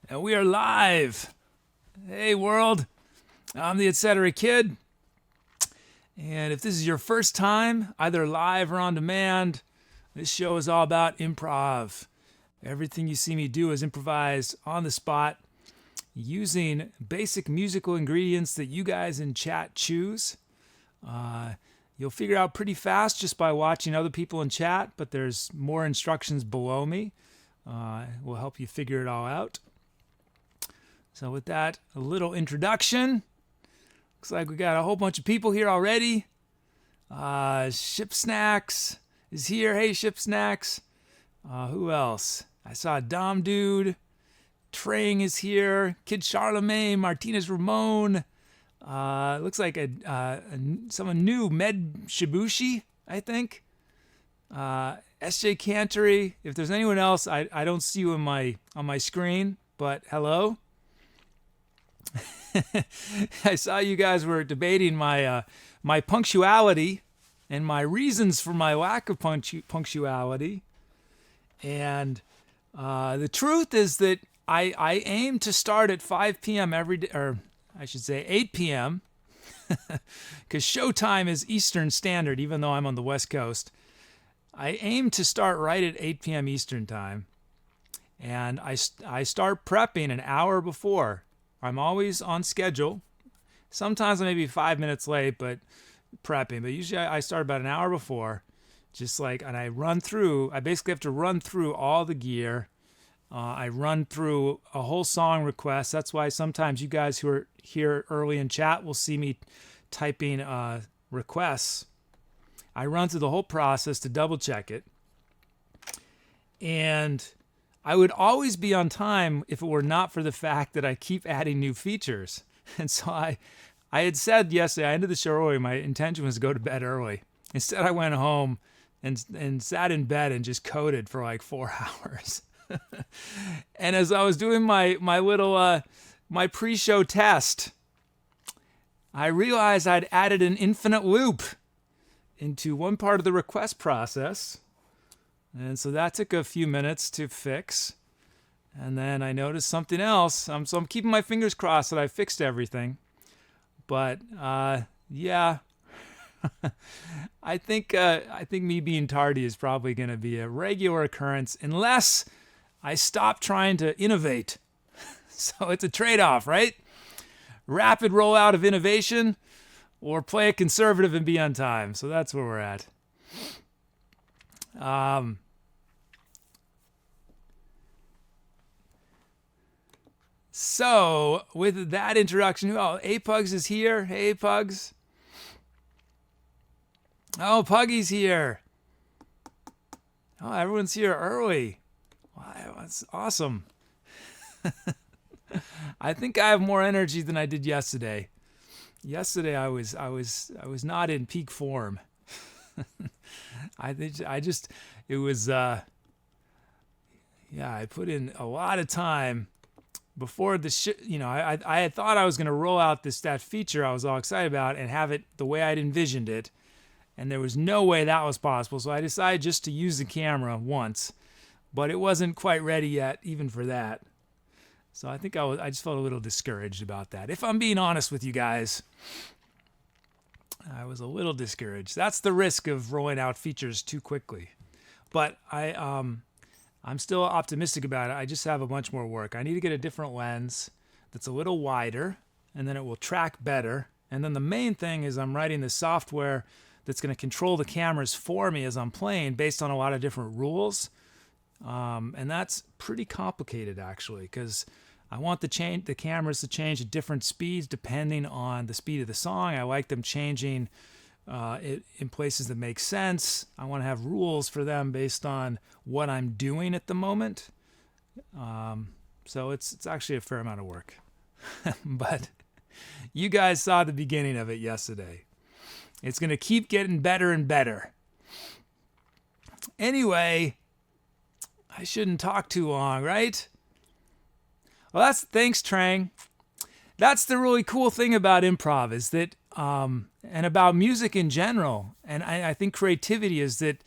And we are live. Hey world, I'm the Etcetera kid. And if this is your first time, either live or on demand, this show is all about improv. Everything you see me do is improvised on the spot using basic musical ingredients that you guys in chat choose. You'll figure out pretty fast just by watching other people in chat, but there's more instructions below me. We'll help you figure it all out. So with that, a little introduction. Looks like we got a whole bunch of people here already. Ship Snacks is here. Hey, Ship Snacks. Who else? I saw Dom Dude. Trang is here. Kid Charlemagne. Martinez Ramon. Looks like someone new. Med Shibushi, I think. SJ Cantory. If there's anyone else, I don't see you on my screen, but hello. I saw you guys were debating my punctuality and my reasons for my lack of punctuality. And the truth is that I aim to start at 5 p.m. every day, or I should say 8 p.m. because showtime is Eastern Standard, even though I'm on the West Coast. I aim to start right at 8 p.m. Eastern Time. And I start prepping an hour before. I'm always on schedule. Sometimes I may be 5 minutes late, but prepping. But usually I start about an hour before. And I basically have to run through all the gear. I run through a whole song request. That's why sometimes you guys who are here early in chat will see me typing requests. I run through the whole process to double check it. And I would always be on time if it were not for the fact that I keep adding new features. And so I had said yesterday, I ended the show early, my intention was to go to bed early. Instead, I went home and sat in bed and just coded for like 4 hours. And as I was doing my little my pre-show test, I realized I'd added an infinite loop into one part of the request process. And so that took a few minutes to fix. And then I noticed something else. So I'm keeping my fingers crossed that I fixed everything. But yeah, I think me being tardy is probably going to be a regular occurrence unless I stop trying to innovate. So it's a trade-off, right? Rapid rollout of innovation or play it conservative and be on time. So that's where we're at. So, with that introduction, A-Pugs is here. Hey, Pugs. Oh, Puggy's here. Oh, everyone's here early. Wow, that's awesome. I think I have more energy than I did yesterday. Yesterday, I was not in peak form. I put in a lot of time. Before the I had thought I was going to roll out that feature I was all excited about and have it the way I'd envisioned it, and there was no way that was possible. So I decided just to use the camera once, but it wasn't quite ready yet, even for that. So I think I just felt a little discouraged about that. If I'm being honest with you guys, I was a little discouraged. That's the risk of rolling out features too quickly, but I'm still optimistic about it. I just have a bunch more work. I need to get a different lens that's a little wider, and then it will track better. And then the main thing is I'm writing the software that's going to control the cameras for me as I'm playing based on a lot of different rules. And that's pretty complicated, actually, because I want the cameras to change at different speeds depending on the speed of the song. I like them changing in places that make sense. I want to have rules for them based on what I'm doing at the moment. So it's actually a fair amount of work. But you guys saw the beginning of it yesterday. It's going to keep getting better and better. Anyway, I shouldn't talk too long, right? Well, thanks, Trang. That's the really cool thing about improv is that and about music in general, and I think creativity is that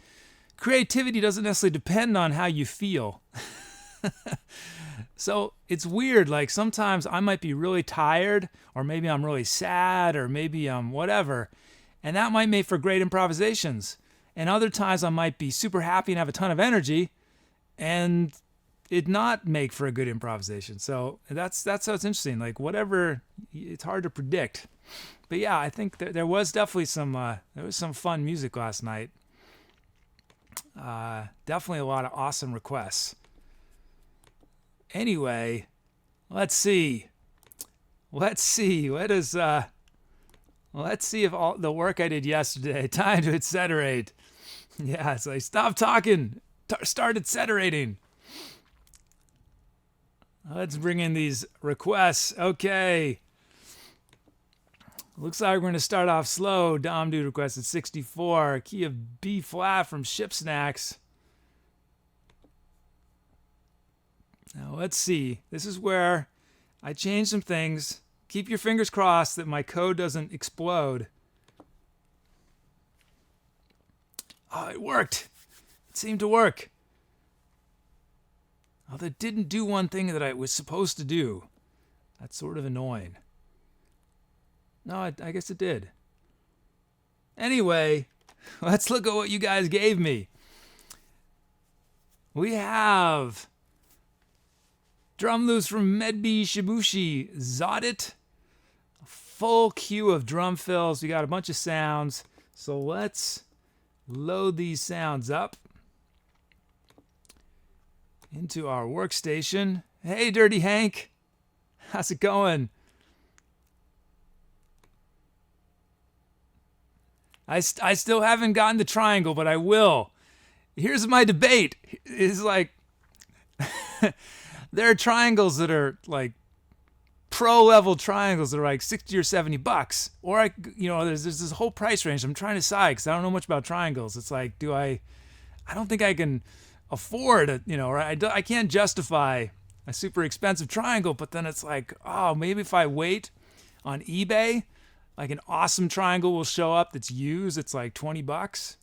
creativity doesn't necessarily depend on how you feel. So it's weird. Like sometimes I might be really tired, or maybe I'm really sad, or maybe I'm whatever. And that might make for great improvisations. And other times I might be super happy and have a ton of energy and it not make for a good improvisation. So that's how it's interesting. Like whatever, it's hard to predict. But yeah, I think there was definitely some fun music last night. Definitely a lot of awesome requests. Anyway, let's see. Let's see if all the work I did yesterday, time to etceterate. Yeah, it's like stop talking, start etceterating. Let's bring in these requests. Okay. Looks like we're going to start off slow. Dom Dude requested 64. Key of B flat from Ship Snacks. Now let's see. This is where I changed some things. Keep your fingers crossed that my code doesn't explode. Oh, it worked. It seemed to work. Although it didn't do one thing that I was supposed to do. That's sort of annoying. No, I guess it did. Anyway, let's look at what you guys gave me. We have drum loops from Medbi Shibushi, Zskillit, a full queue of drum fills. We got a bunch of sounds. So let's load these sounds up into our workstation. Hey, Dirty Hank. How's it going? I still haven't gotten the triangle, but I will. Here's my debate. It's like, there are triangles that are like pro level triangles that are like 60 or 70 bucks. Or there's this whole price range. I'm trying to decide because I don't know much about triangles. It's like, I don't think I can afford it, I can't justify a super expensive triangle, but then it's like, oh, maybe if I wait on eBay, like an awesome triangle will show up that's used. It's like 20 bucks.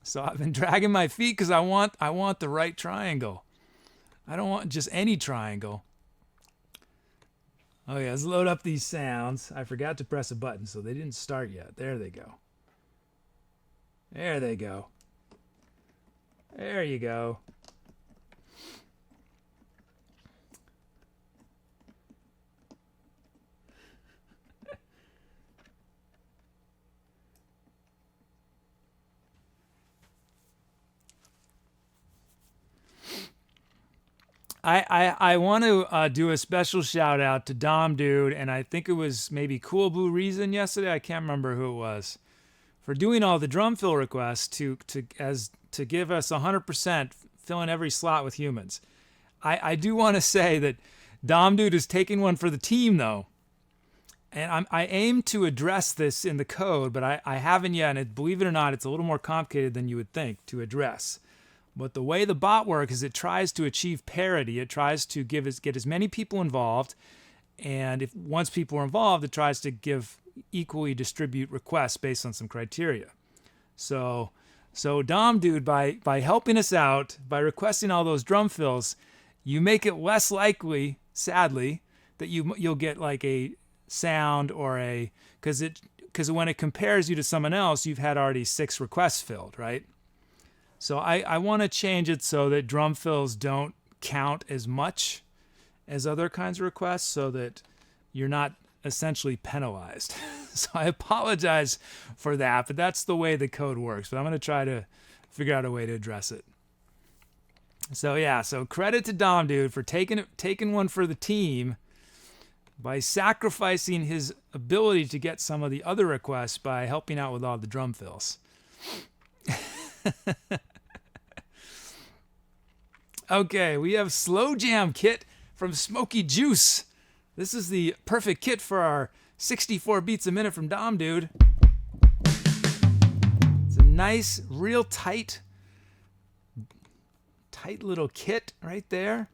So I've been dragging my feet because I want the right triangle. I don't want just any triangle. Oh yeah, let's load up these sounds. I forgot to press a button, so they didn't start yet. There they go. There they go. There you go. I want to do a special shout out to Dom Dude, and I think it was maybe Cool Blue Reason yesterday. I can't remember who it was, for doing all the drum fill requests to give us 100% filling every slot with humans. I do want to say that Dom Dude is taking one for the team though, and I aim to address this in the code, but I haven't yet. And believe it or not, it's a little more complicated than you would think to address. But the way the bot works is it tries to achieve parity. It tries to get as many people involved, and once people are involved, it tries to equally distribute requests based on some criteria. So Dom Dude, by helping us out, by requesting all those drum fills, you make it less likely, sadly, that you'll get like a sound or because when it compares you to someone else, you've had already 6 requests filled, right? So I want to change it so that drum fills don't count as much as other kinds of requests, so that you're not essentially penalized. So I apologize for that, but that's the way the code works. But I'm going to try to figure out a way to address it. So yeah, so credit to Dom Dude for taking one for the team by sacrificing his ability to get some of the other requests by helping out with all the drum fills. Okay, we have Slow Jam Kit from Smoky Juice. This is the perfect kit for our 64 beats a minute from Dom Dude. It's a nice, real tight little kit right there.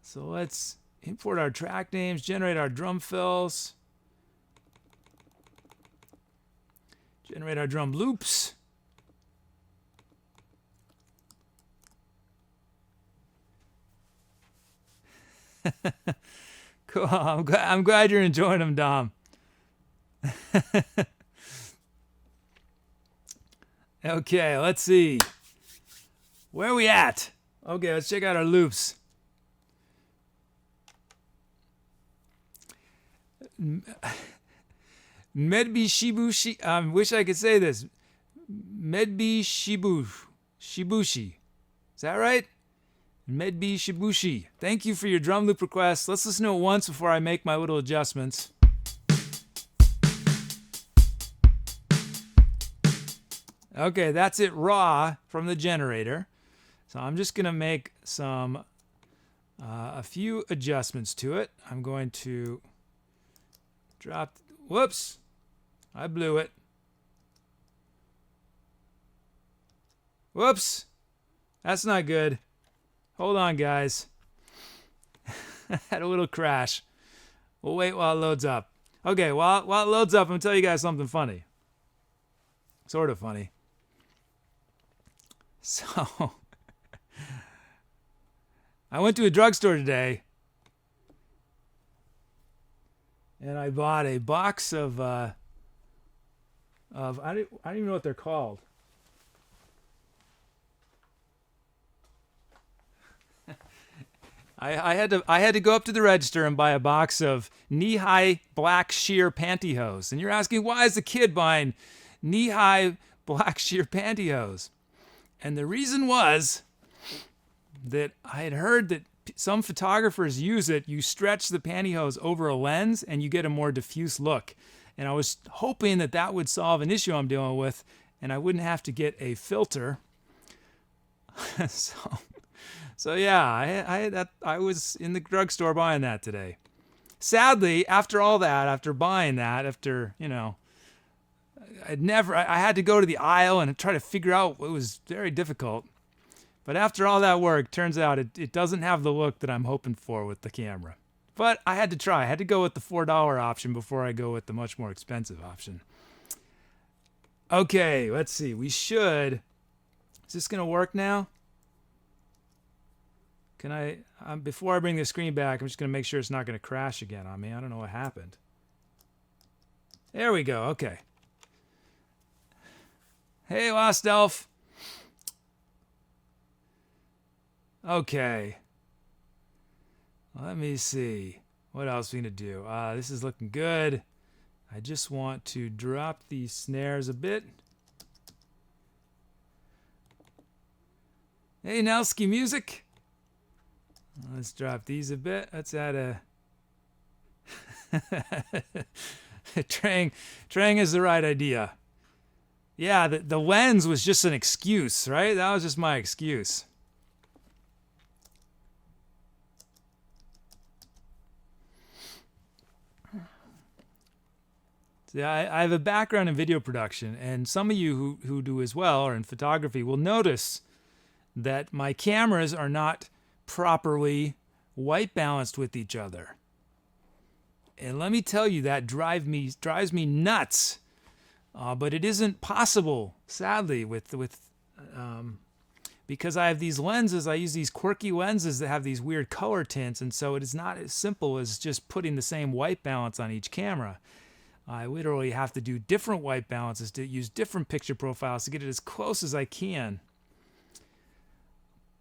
So let's import our track names, generate our drum fills, generate our drum loops. Cool. I'm glad you're enjoying them, Dom. Okay, let's see. Where are we at? Okay, let's check out our loops. Medbi Shibushi. Wish I could say this. Medbi Shibushi. Is that right? Medbi Shibushi. Thank you for your drum loop request. Let's listen to it once before I make my little adjustments. Okay, that's it raw from the generator. So I'm just going to make a few adjustments to it. I'm going to drop, whoops, I blew it. Whoops, that's not good. Hold on, guys. Had a little crash. We'll wait while it loads up. Okay, while it loads up, I'm going to tell you guys something funny. Sort of funny. So, I went to a drugstore today, and I bought a box of I don't even know what they're called. I had to go up to the register and buy a box of knee-high black sheer pantyhose. And you're asking, why is the kid buying knee-high black sheer pantyhose? And the reason was that I had heard that some photographers use it. You stretch the pantyhose over a lens and you get a more diffuse look. And I was hoping that that would solve an issue I'm dealing with and I wouldn't have to get a filter. So yeah, I was in the drugstore buying that today. Sadly, after all that, after buying that, I had to go to the aisle and try to figure out. It was very difficult. But after all that work, turns out it doesn't have the look that I'm hoping for with the camera. But I had to try. I had to go with the $4 option before I go with the much more expensive option. Okay, let's see. Is this going to work now? Can I, before I bring the screen back, I'm just going to make sure it's not going to crash again on me. I don't know what happened. There we go. Okay. Hey, LostElf. Okay. Let me see. What else we need to do? This is looking good. I just want to drop these snares a bit. Hey, Nelsky Music. Let's drop these a bit. Let's add a... Trang is the right idea. Yeah, the lens was just an excuse, right? That was just my excuse. See, I have a background in video production, and some of you who do as well, or in photography, will notice that my cameras are not properly white balanced with each other. And let me tell you, that drives me nuts. But it isn't possible, sadly, because I have these lenses. I use these quirky lenses that have these weird color tints, and so it is not as simple as just putting the same white balance on each camera. I literally have to do different white balances to use different picture profiles to get it as close as I can.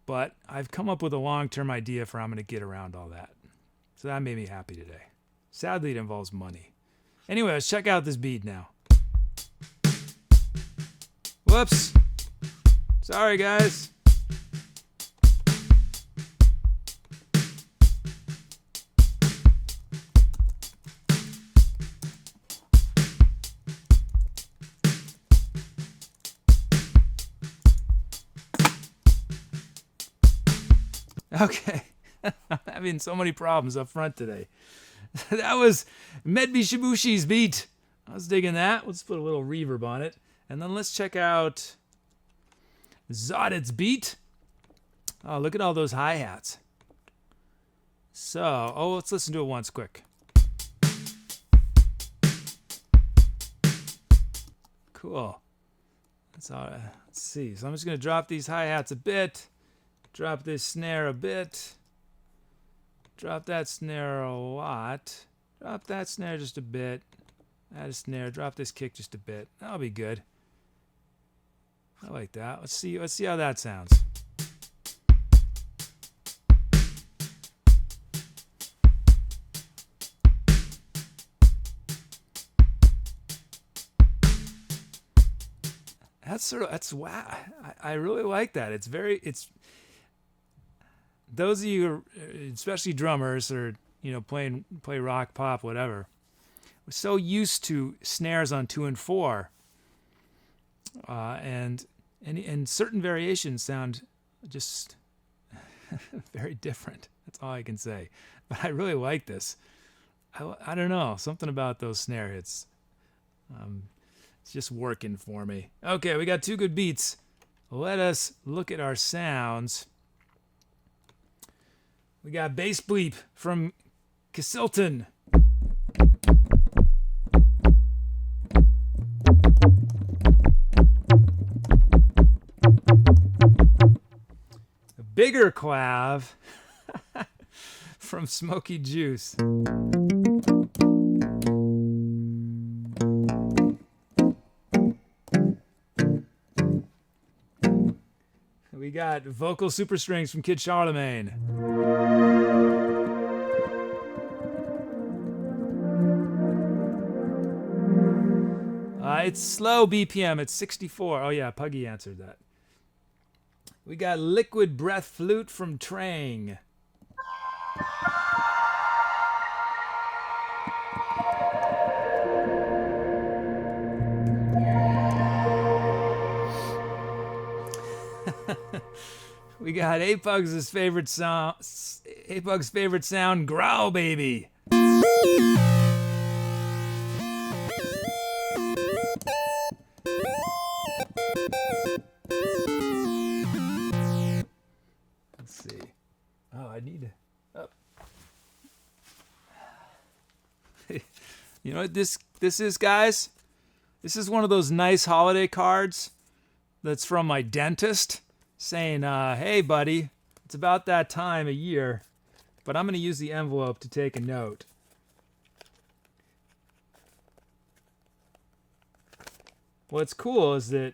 But I've come up with a long-term idea for how I'm going to get around all that. So that made me happy today. Sadly, it involves money. Anyway, let's check out this beat now. Whoops. Sorry, guys. Okay. I'm having so many problems up front today. That was Medbi Shibushi's beat. I was digging that. Let's put a little reverb on it. And then let's check out Zskillit's beat. Oh, look at all those hi-hats. So, let's listen to it once quick. Cool. That's all right. Let's see. So I'm just going to drop these hi-hats a bit. Drop this snare a bit. Drop that snare a lot. Drop that snare just a bit. Add a snare. Drop this kick just a bit. That'll be good. I like that. Let's see how that sounds. That's wow. I really like that. It's those of you, especially drummers or play rock, pop, whatever, we're so used to snares on 2 and 4, and certain variations sound just very different. That's all I can say. But I really like this. I don't know, something about those snare hits. It's just working for me. Okay, we got 2 good beats. Let us look at our sounds. We got bass bleep from Cassilton. A bigger clav from Smoky Juice. We got vocal super strings from Kid Charlemagne. It's slow BPM. It's 64. Oh yeah, Puggy answered that. We got liquid breath flute from Trang. We got Apug's favorite sound, growl baby. Let's see. Oh, I need to. Oh. You know what this is, guys? This is one of those nice holiday cards that's from my dentist saying, hey, buddy, it's about that time of year, but I'm going to use the envelope to take a note. What's cool is that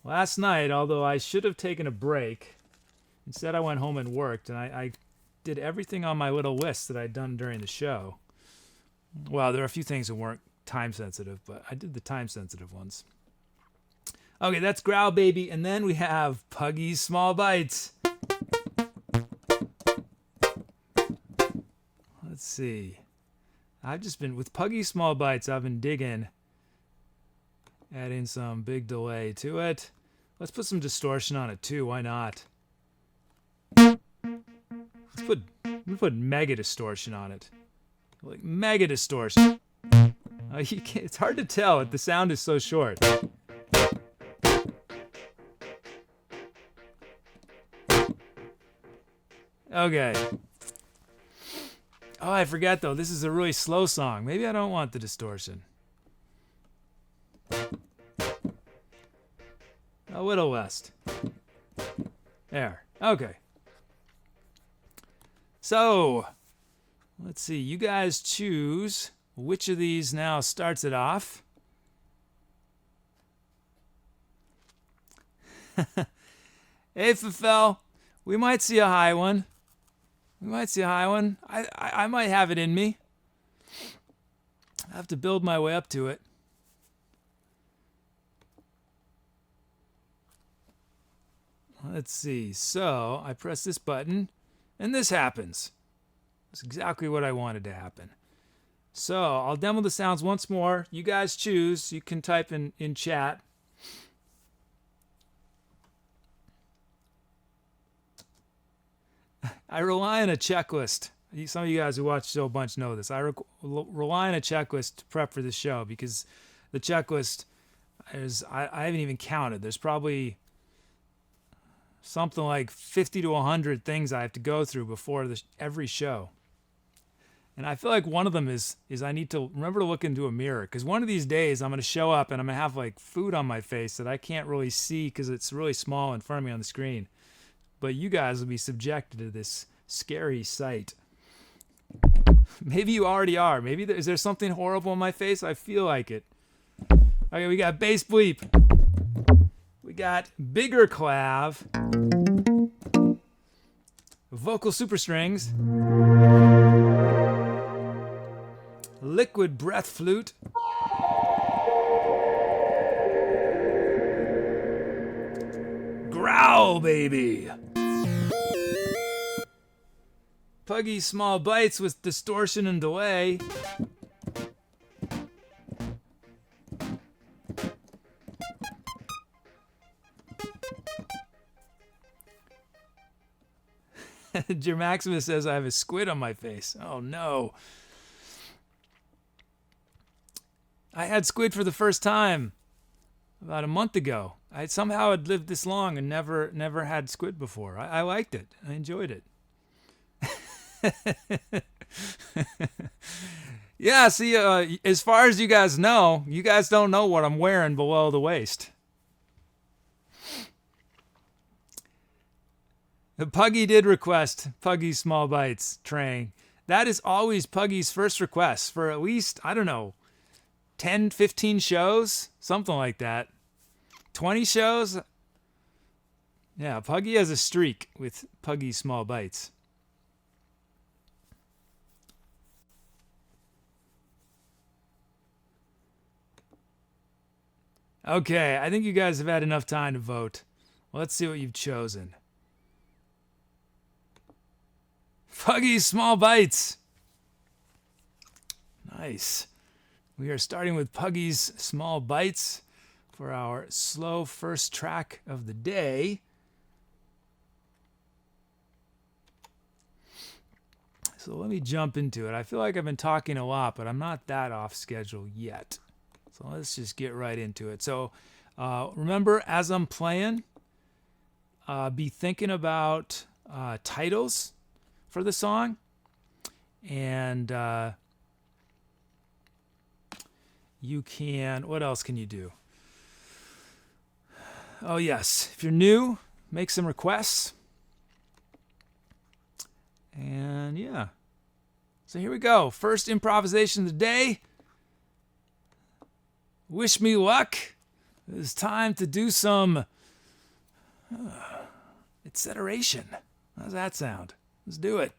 last night, although I should have taken a break, instead I went home and worked, and I did everything on my little list that I'd done during the show. Well, there are a few things that weren't time sensitive, but I did the time sensitive ones. Okay, that's Growl Baby, and then we have Puggy's Small Bites. Let's see. I've just been, with Puggy's Small Bites, I've been digging, adding some big delay to it. Let's put some distortion on it too, why not? I'm gonna put mega distortion on it. Like mega distortion. It's hard to tell, the sound is so short. Okay. Oh, I forgot though. This is a really slow song. Maybe I don't want the distortion. A little less. There. Okay. So, let's see. You guys choose which of these now starts it off. Hey, Fafel. We might see a high one. I might have it in me. I have to build my way up to it. Let's see. So I press this button, and this happens. That's exactly what I wanted to happen. So I'll demo the sounds once more. You guys choose. You can type in chat. I rely on a checklist. Some of you guys who watch the show a bunch know this. I rely on a checklist to prep for the show because the checklist is, I haven't even counted. There's probably something like 50 to 100 things I have to go through before every show. And I feel like one of them is I need to remember to look into a mirror, because one of these days I'm going to show up and I'm going to have like food on my face that I can't really see because it's really small in front of me on the screen. But you guys will be subjected to this scary sight. Maybe you already are. Maybe is there something horrible in my face? I feel like it. Okay, we got bass bleep. We got bigger clav. Vocal superstrings. Liquid breath flute. Growl, baby. Puggy small bites with distortion and delay. Jermaximus says I have a squid on my face. Oh no. I had squid for the first time about a month ago. I somehow had lived this long and never had squid before. I liked it. I enjoyed it. Yeah, see, as far as you guys don't know what I'm wearing below the waist. Puggy did request Puggy Small Bites, Trang. That is always Puggy's first request for at least, I don't know, 10, 15 shows? Something like that. 20 shows? Yeah, Puggy has a streak with Puggy Small Bites. Okay, I think you guys have had enough time to vote. Well, let's see what you've chosen. Puggy Small Bites. Nice. We are starting with Puggy's Small Bites for our slow first track of the day. So let me jump into it. I feel like I've been talking a lot, but I'm not that off schedule yet. So let's just get right into it. So remember, as I'm playing, be thinking about titles for the song. And you can, what else can you do? Oh yes, if you're new, make some requests. And yeah. So here we go. First improvisation of the day. Wish me luck. It's time to do some etceteration. How's that sound? Let's do it.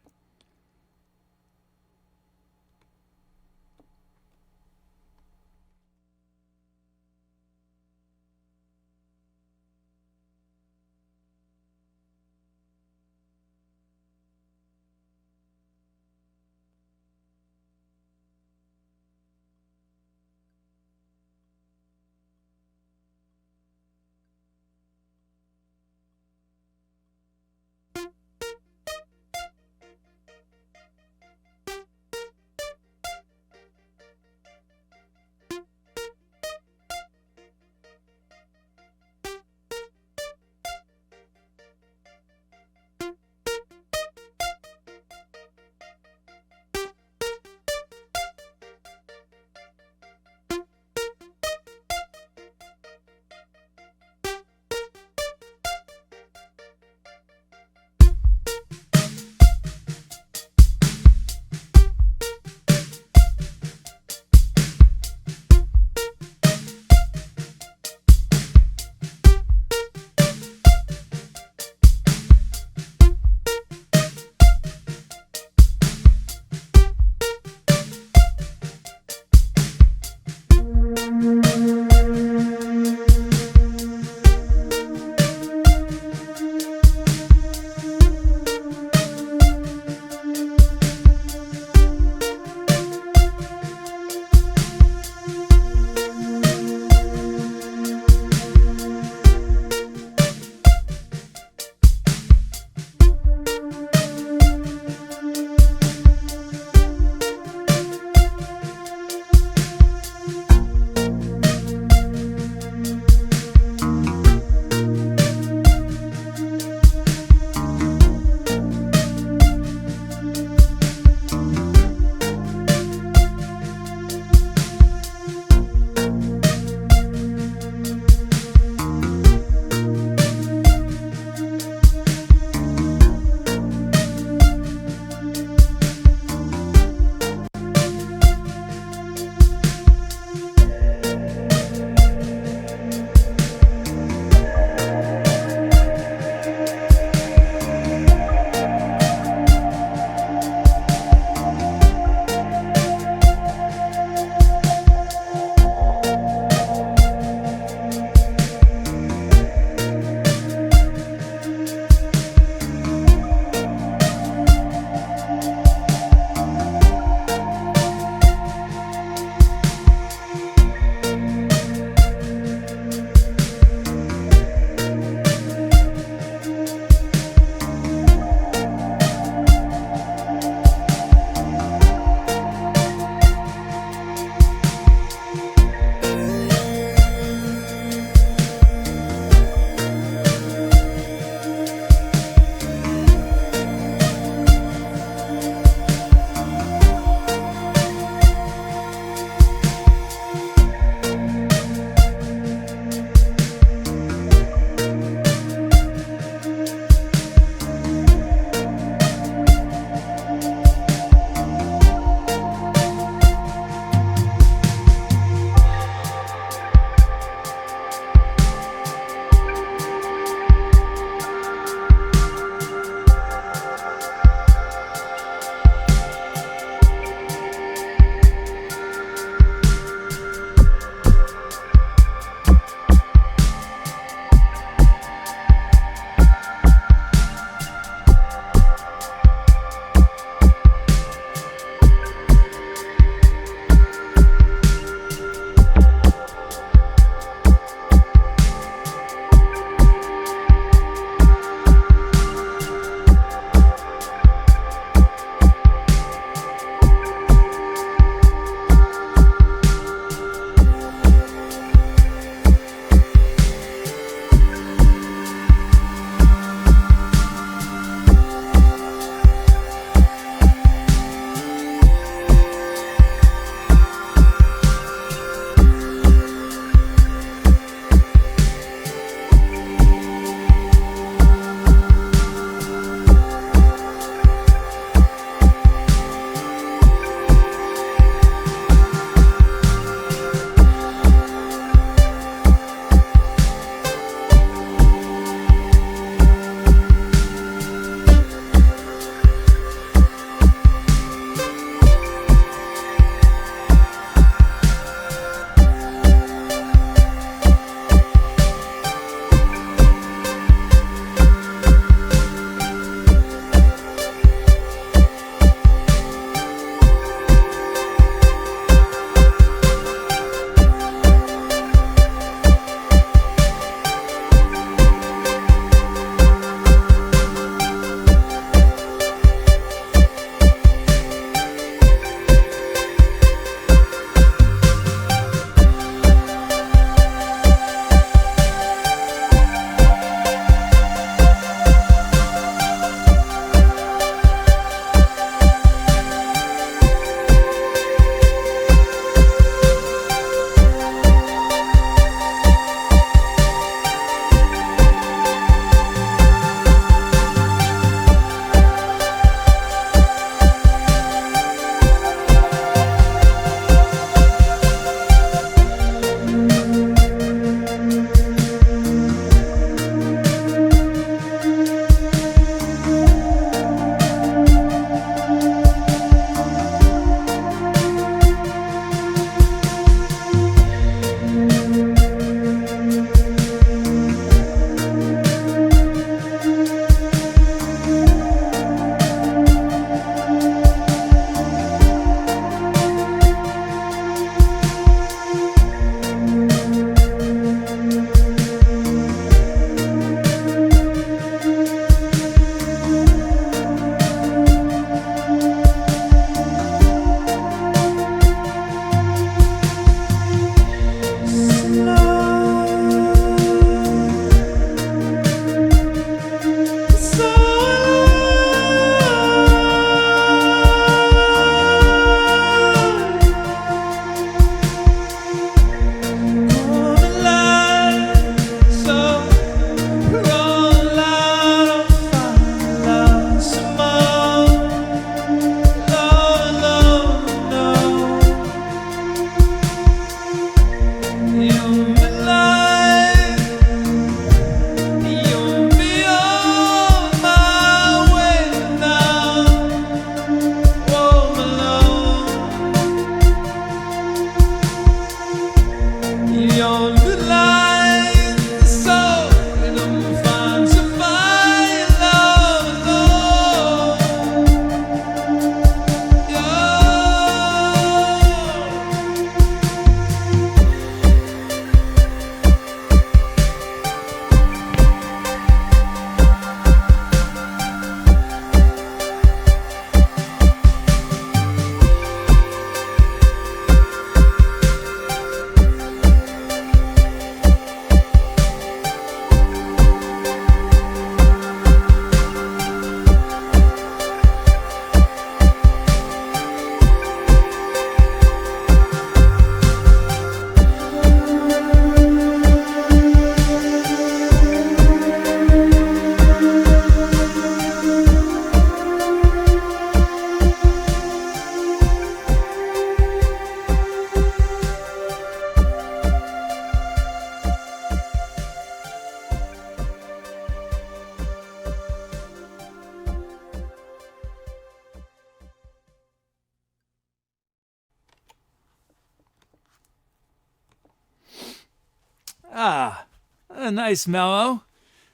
A nice mellow.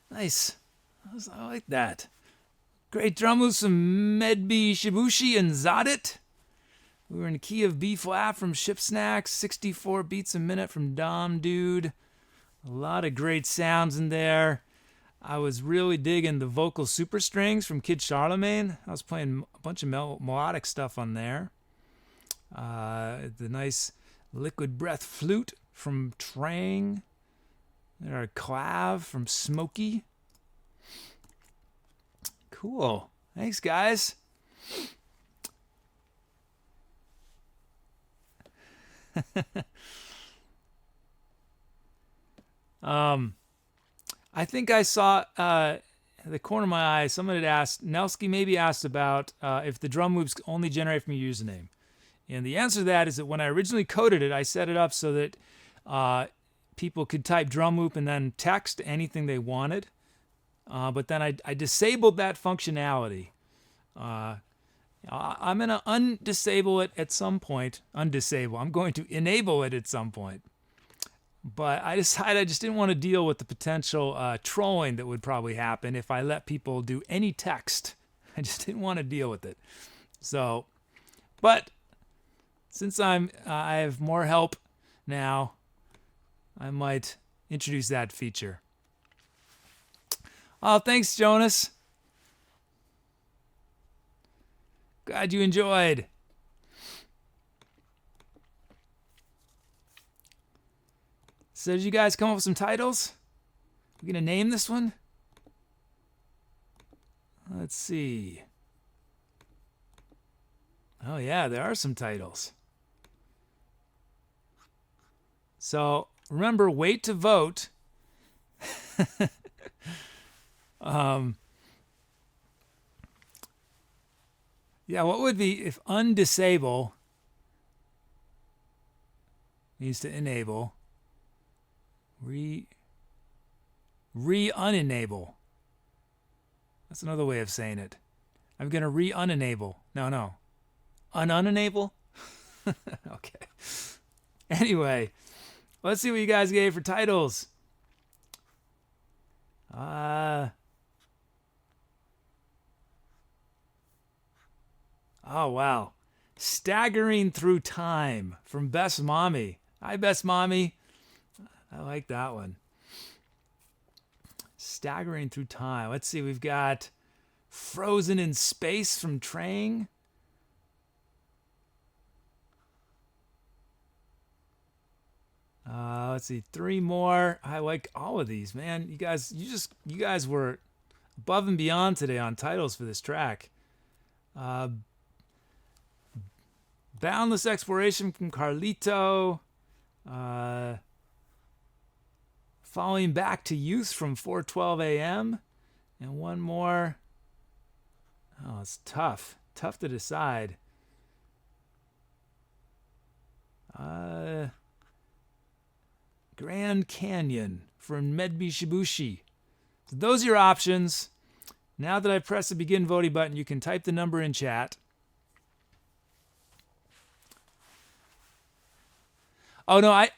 Nice. I like that. Great drum moves from Medby Shibushi and Zskillit. We were in the key of B flat from Ship Snacks. 64 beats a minute from Dom Dude. A lot of great sounds in there. I was really digging the vocal super strings from Kid Charlemagne. I was playing a bunch of melodic stuff on there. The nice liquid breath flute from Trang. There are clav from Smokey. Cool. Thanks, guys. I think I saw the corner of my eye, someone had asked, Nelsky maybe asked about if the drum loops only generate from your username. And the answer to that is that when I originally coded it, I set it up so that people could type drum loop and then text anything they wanted. But then I disabled that functionality. I'm going to undisable it at some point. Undisable. I'm going to enable it at some point. But I decided I just didn't want to deal with the potential trolling that would probably happen if I let people do any text. I just didn't want to deal with it. So, but since I have more help now, I might introduce that feature. Oh, thanks, Jonas. Glad you enjoyed. So did you guys come up with some titles? We're going to name this one? Let's see. Oh yeah, there are some titles. So remember, wait to vote. Yeah, what would be if undisable means to enable? Re-unenable. That's another way of saying it. I'm going to re-unenable. No. Un-unenable? Okay. Anyway, let's see what you guys gave for titles. Oh, wow. Staggering Through Time from Best Mommy. Hi, Best Mommy. I like that one. Staggering Through Time. Let's see. We've got Frozen in Space from Trang. Let's see. 3 more. I like all of these, man. You guys were above and beyond today on titles for this track. Boundless Exploration from Carlito. Falling Back to Youth from 4:12 a.m. And one more. Oh, it's tough. Tough to decide. Grand Canyon from Medby Shibushi. So those are your options. Now that I press the begin voting button, you can type the number in chat. Oh no, I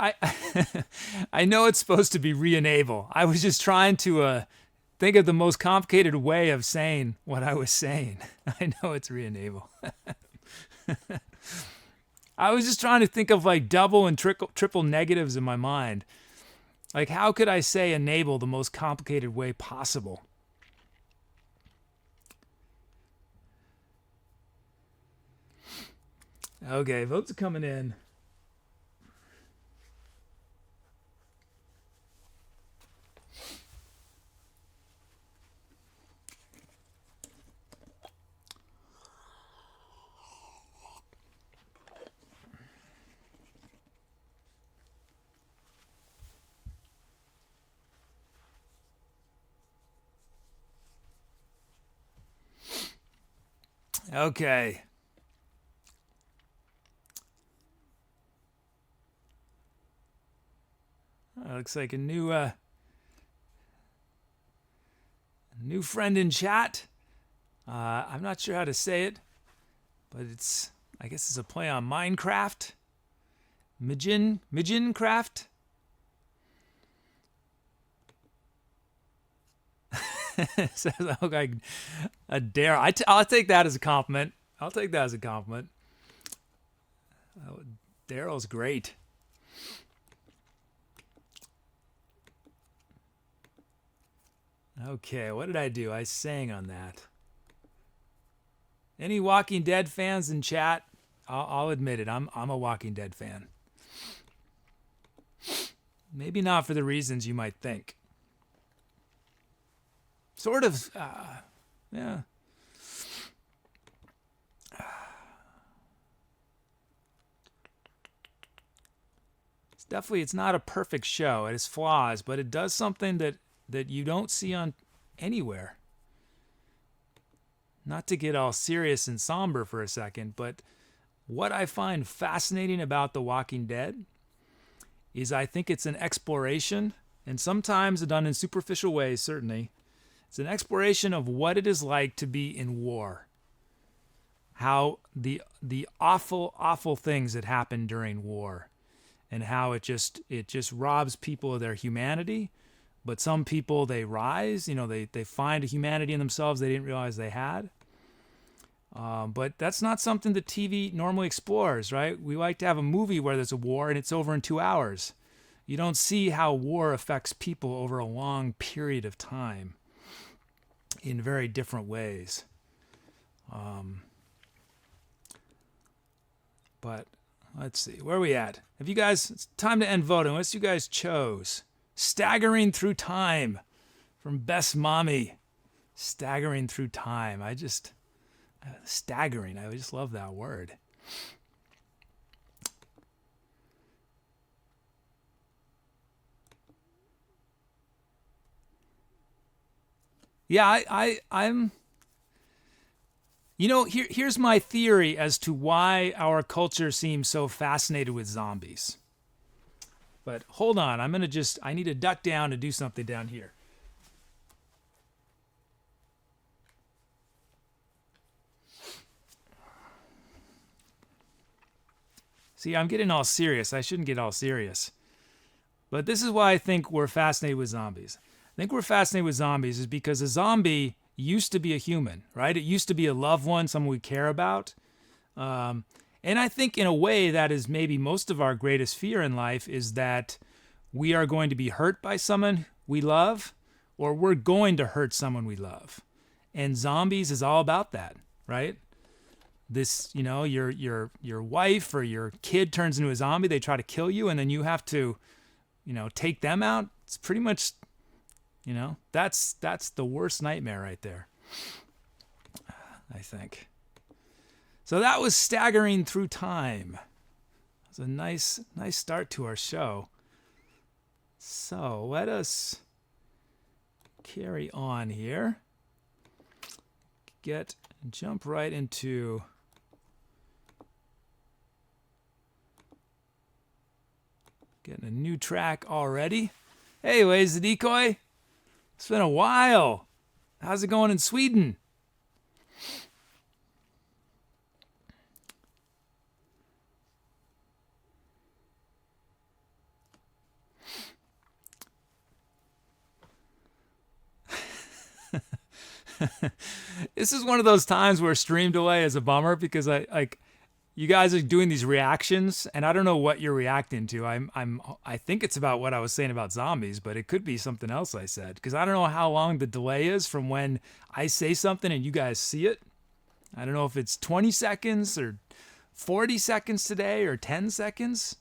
I know it's supposed to be re-enable. I was just trying to think of the most complicated way of saying what I was saying. I know it's re-enable. I was just trying to think of like double and triple negatives in my mind. Like, how could I say enable the most complicated way possible? Okay, votes are coming in. Okay. Looks like a new friend in chat. I'm not sure how to say it, but I guess it's a play on Minecraft. Mijin Craft. Says I look like a dare. I'll take that as a compliment. I'll take that as a compliment. Oh, Daryl's great. Okay, what did I do? I sang on that. Any Walking Dead fans in chat? I'll admit it. I'm a Walking Dead fan. Maybe not for the reasons you might think. Sort of, yeah. It's not a perfect show. It has flaws, but it does something that you don't see on anywhere. Not to get all serious and somber for a second, but what I find fascinating about The Walking Dead is I think it's an exploration, and sometimes done in superficial ways, certainly. It's an exploration of what it is like to be in war. How the awful, awful things that happen during war, and how it just robs people of their humanity. But some people, they rise, they find a humanity in themselves they didn't realize they had. But that's not something that TV normally explores, right? We like to have a movie where there's a war and it's over in 2 hours. You don't see how war affects people over a long period of time in very different ways. But let's see, where are we at? Have you guys, it's time to end voting. What you guys chose? Staggering Through Time from Best Mommy. Staggering Through Time. Staggering. I just love that word. Yeah, I'm. Here's my theory as to why our culture seems so fascinated with zombies. But hold on, I need to duck down and do something down here. See, I'm getting all serious. I shouldn't get all serious. But this is why I think we're fascinated with zombies. I think we're fascinated with zombies is because a zombie used to be a human, right? It used to be a loved one, someone we care about. And I think in a way that is maybe most of our greatest fear in life is that we are going to be hurt by someone we love, or we're going to hurt someone we love. And zombies is all about that, right? This, your wife or your kid turns into a zombie, they try to kill you, and then you have to, take them out. It's pretty much, that's the worst nightmare right there, I think. So that was Staggering Through Time. It was a nice start to our show. So let us carry on here. Jump right into getting a new track already. Hey, Ways the Decoy. It's been a while. How's it going in Sweden? This is one of those times where stream delay is a bummer because you guys are doing these reactions and I don't know what you're reacting to. I think it's about what I was saying about zombies, but it could be something else I said because I don't know how long the delay is from when I say something and you guys see it. I don't know if it's 20 seconds or 40 seconds today or 10 seconds.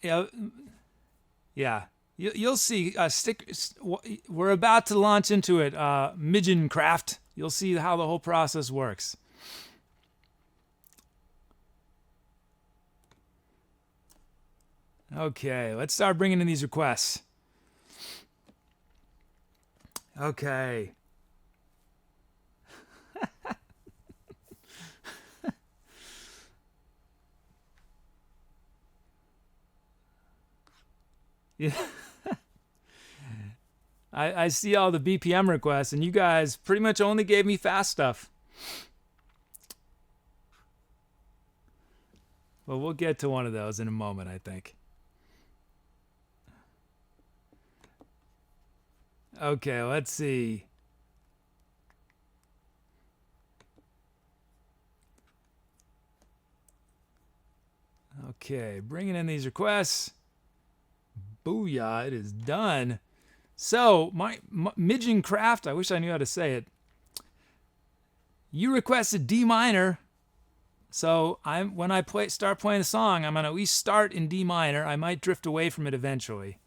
Yeah. You'll see. We're about to launch into it. Midgencraft. You'll see how the whole process works. Okay, let's start bringing in these requests. Okay. Yeah. I see all the BPM requests, and you guys pretty much only gave me fast stuff. Well, we'll get to one of those in a moment, I think. Okay, let's see. Okay, bringing in these requests. Booyah, it is done. So, my Midgeon Craft, I wish I knew how to say it. You requested D minor. So, when I start playing a song, I'm going to at least start in D minor. I might drift away from it eventually.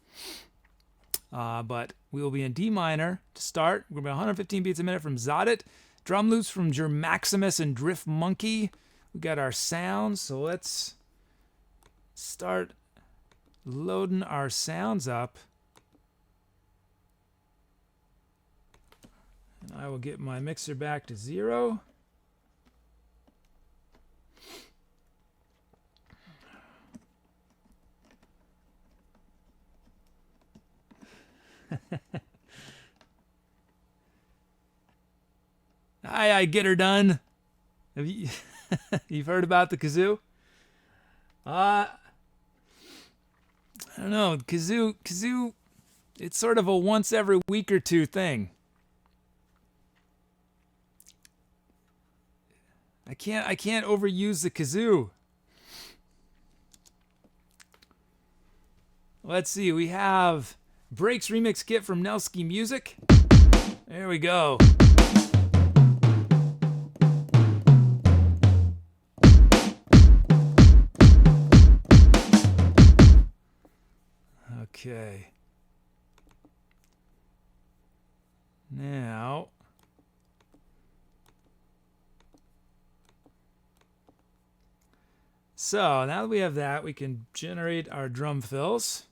But we will be in D minor to start. We're going to be 115 beats a minute from Zskillit. Drum loops from Maximus and Drift Monkey. We got our sounds, so let's start loading our sounds up. And I will get my mixer back to 0. I get her done. Have you you've heard about the kazoo? I don't know. Kazoo, it's sort of a once every week or two thing. I can't overuse the kazoo. Let's see. We have Breaks remix kit from Nelski Music. There we go. Okay. Now, so now that we have that, we can generate our drum fills.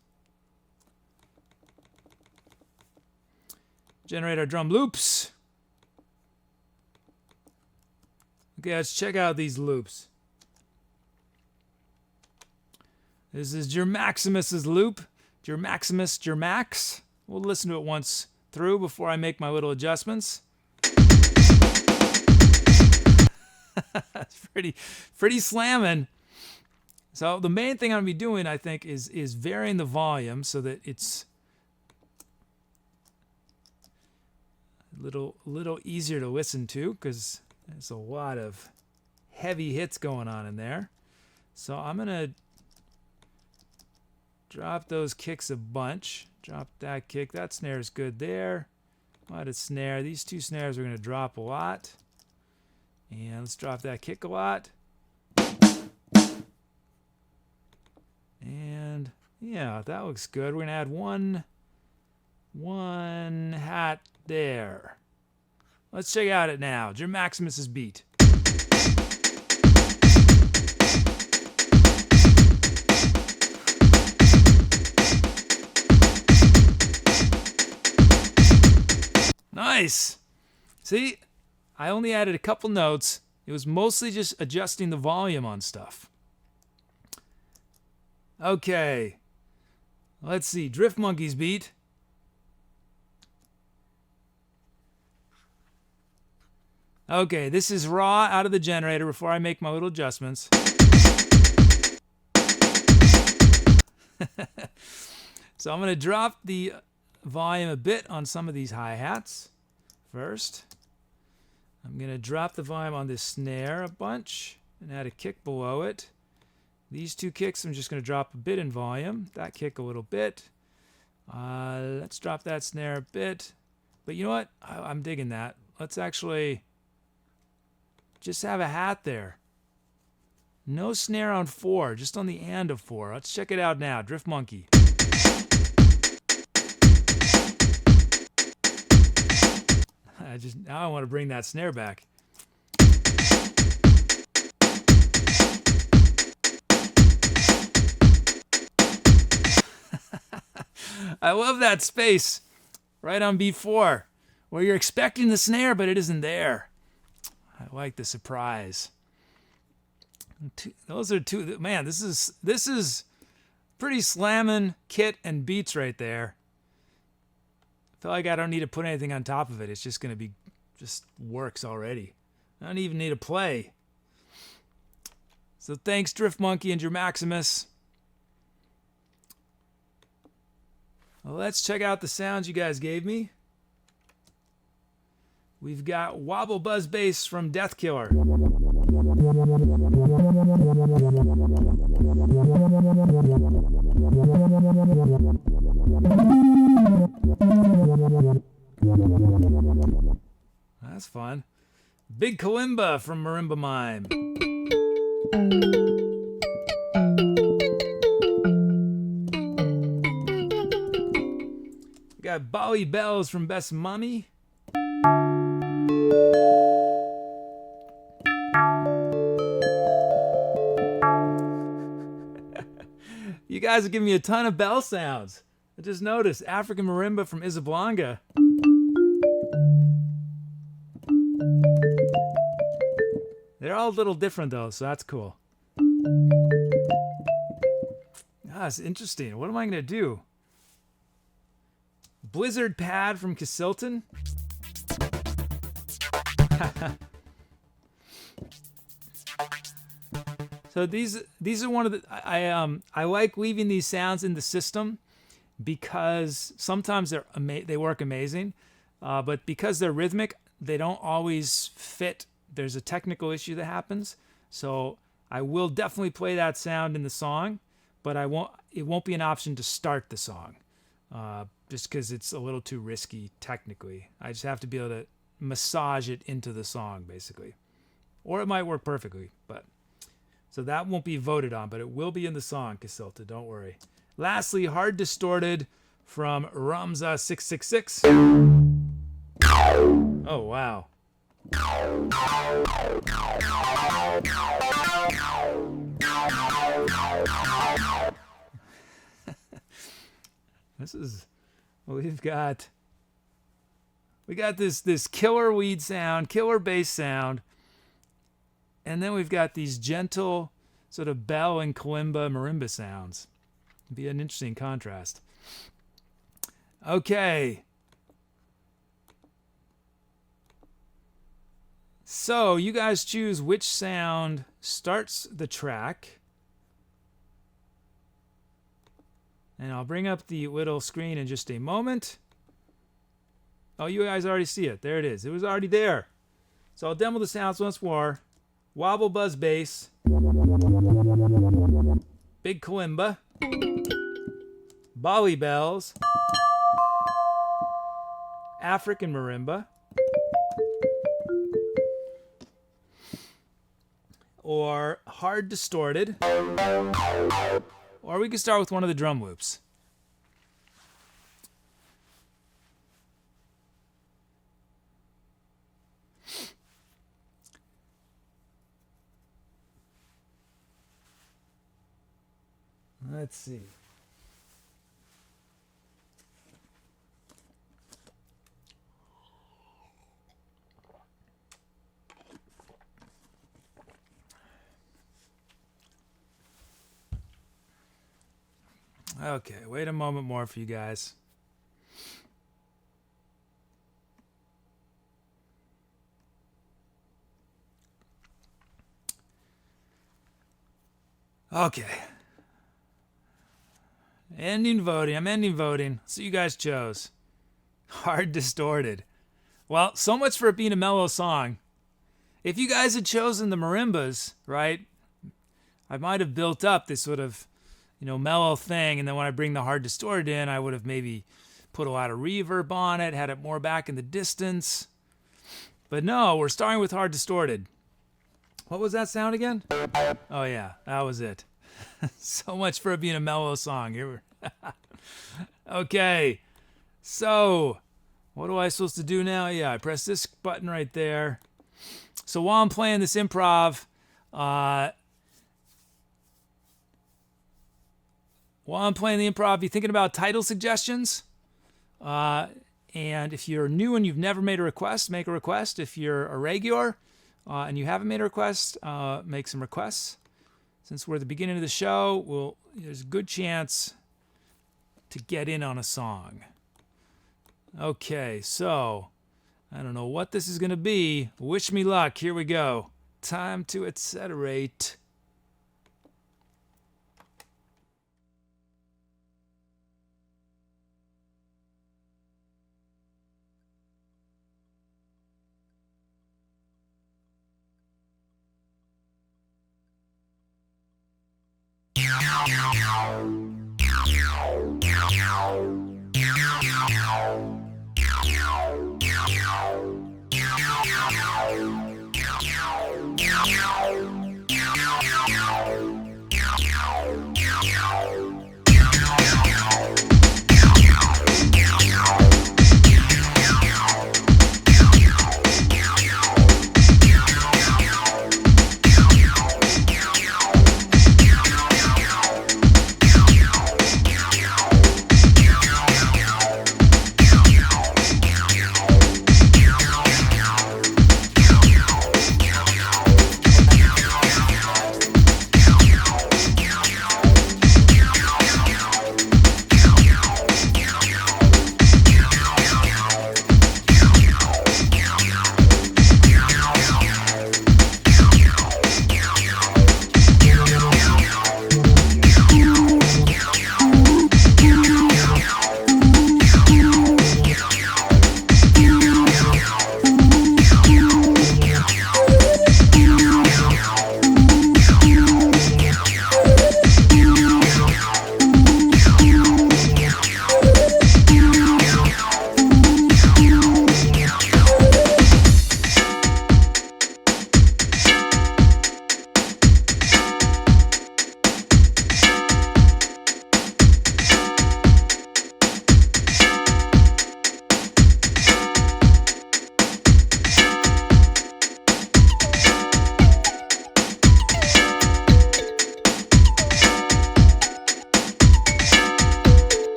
Generate our drum loops. Okay, let's check out these loops. This is Maximus's loop. Maximus, Max. We'll listen to it once through before I make my little adjustments. It's pretty slamming. So the main thing I'm gonna be doing, I think, is varying the volume so that it's a little easier to listen to, because there's a lot of heavy hits going on in there. So I'm gonna drop those kicks a bunch. Drop that kick. That snare is good there. A lot of snare. These two snares are going to drop a lot. And let's drop that kick a lot. And yeah, that looks good. We're going to add one hat there. Let's check out it now. Maximus's beat. Nice. See, I only added a couple notes. It was mostly just adjusting the volume on stuff. Okay. Let's see. Drift Monkey's beat. Okay, this is raw out of the generator before I make my little adjustments. So I'm going to drop the volume a bit on some of these hi-hats first. I'm going to drop the volume on this snare a bunch and add a kick below it. These two kicks I'm just going to drop a bit in volume. That kick a little bit. Let's drop that snare a bit. But you know what? I'm digging that. Let's actually just have a hat there. No snare on 4, just on the and of 4. Let's check it out now. Drift Monkey. Now I want to bring that snare back. I love that space right on B4 where you're expecting the snare but it isn't there. I like the surprise. Those are two. Man, this is pretty slamming kit and beats right there. I feel like I don't need to put anything on top of it. It's just going to just works already. I don't even need to play. So thanks, Drift Monkey and Drew Maximus. Well, let's check out the sounds you guys gave me. We've got Wobble Buzz Bass from Death Killer. That's fun. Big Kalimba from Marimba Mime. We got Bali Bells from Best Mommy. You guys are giving me a ton of bell sounds. I just noticed African Marimba from Isablanca. They're all a little different though, so that's cool. Ah, it's interesting. What am I going to do? Blizzard Pad from Casilton. So these are one of the I like leaving these sounds in the system because sometimes they work amazing, but because they're rhythmic, they don't always fit. There's a technical issue that happens, so I will definitely play that sound in the song, but it won't be an option to start the song, just because it's a little too risky technically. I just have to be able to massage it into the song basically, or it might work perfectly, but. So that won't be voted on, but it will be in the song, Casilta, don't worry. Lastly, Hard Distorted from Ramza666. Oh, wow. This is, we got this killer weed sound, killer bass sound. And then we've got these gentle sort of bell and kalimba marimba sounds. It'd be an interesting contrast. Okay. So you guys choose which sound starts the track. And I'll bring up the little screen in just a moment. Oh, you guys already see it. There it is. It was already there. So I'll demo the sounds once more. Wobble Buzz Bass, Big Kalimba, Bali Bells, African Marimba, or Hard Distorted, or we can start with one of the drum loops. Let's see. Okay, wait a moment more for you guys. Okay. Ending voting. I'm ending voting. So you guys chose. Hard Distorted. Well, so much for it being a mellow song. If you guys had chosen the marimbas, right, I might have built up this sort of, mellow thing, and then when I bring the Hard Distorted in, I would have maybe put a lot of reverb on it, had it more back in the distance. But no, we're starting with Hard Distorted. What was that sound again? Oh yeah, that was it. So much for it being a mellow song. Okay, so what am I supposed to do now? Yeah, I press this button right there. So while I'm playing this improv, be thinking about title suggestions. And if you're new and you've never made a request, make a request. If you're a regular and you haven't made a request, make some requests. Since we're at the beginning of the show, there's a good chance to get in on a song. Okay, so I don't know what this is going to be. Wish me luck. Here we go. Time to etceterate.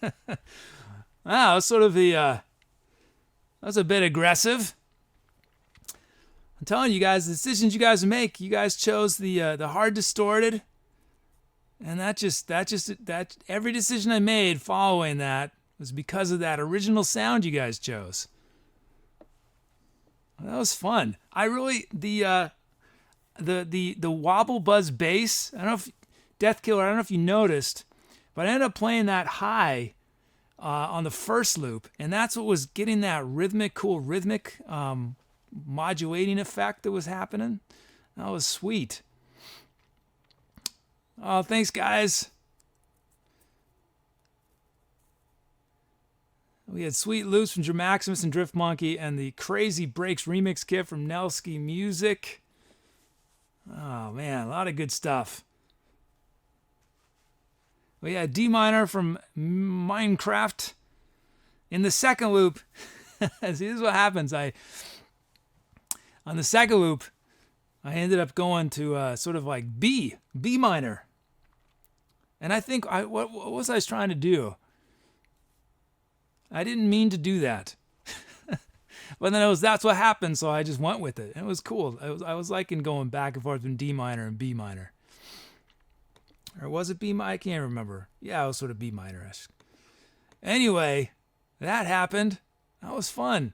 Wow, that was sort of that was a bit aggressive. I'm telling you guys, the decisions you guys make, you guys chose the hard distorted, and that every decision I made following that was because of that original sound you guys chose. That was fun. I really the wobble buzz bass. I don't know if Death Killer. I don't know if you noticed, but I ended up playing that high on the first loop, and that's what was getting that cool rhythmic modulating effect that was happening. That was sweet. Oh, thanks, guys. We had Sweet Loops from Dramaximus and Drift Monkey, and the Crazy Breaks remix kit from Nelsky Music. Oh, man, a lot of good stuff. We had D minor from Minecraft. In the second loop, see, this is what happens. On the second loop, I ended up going to sort of like B minor. And I think, what was I trying to do? I didn't mean to do that. But then that's what happened, so I just went with it. It was cool. I was liking going back and forth between D minor and B minor. Or was it B minor? I can't remember. Yeah, it was sort of B minor-esque. Anyway, that happened. That was fun.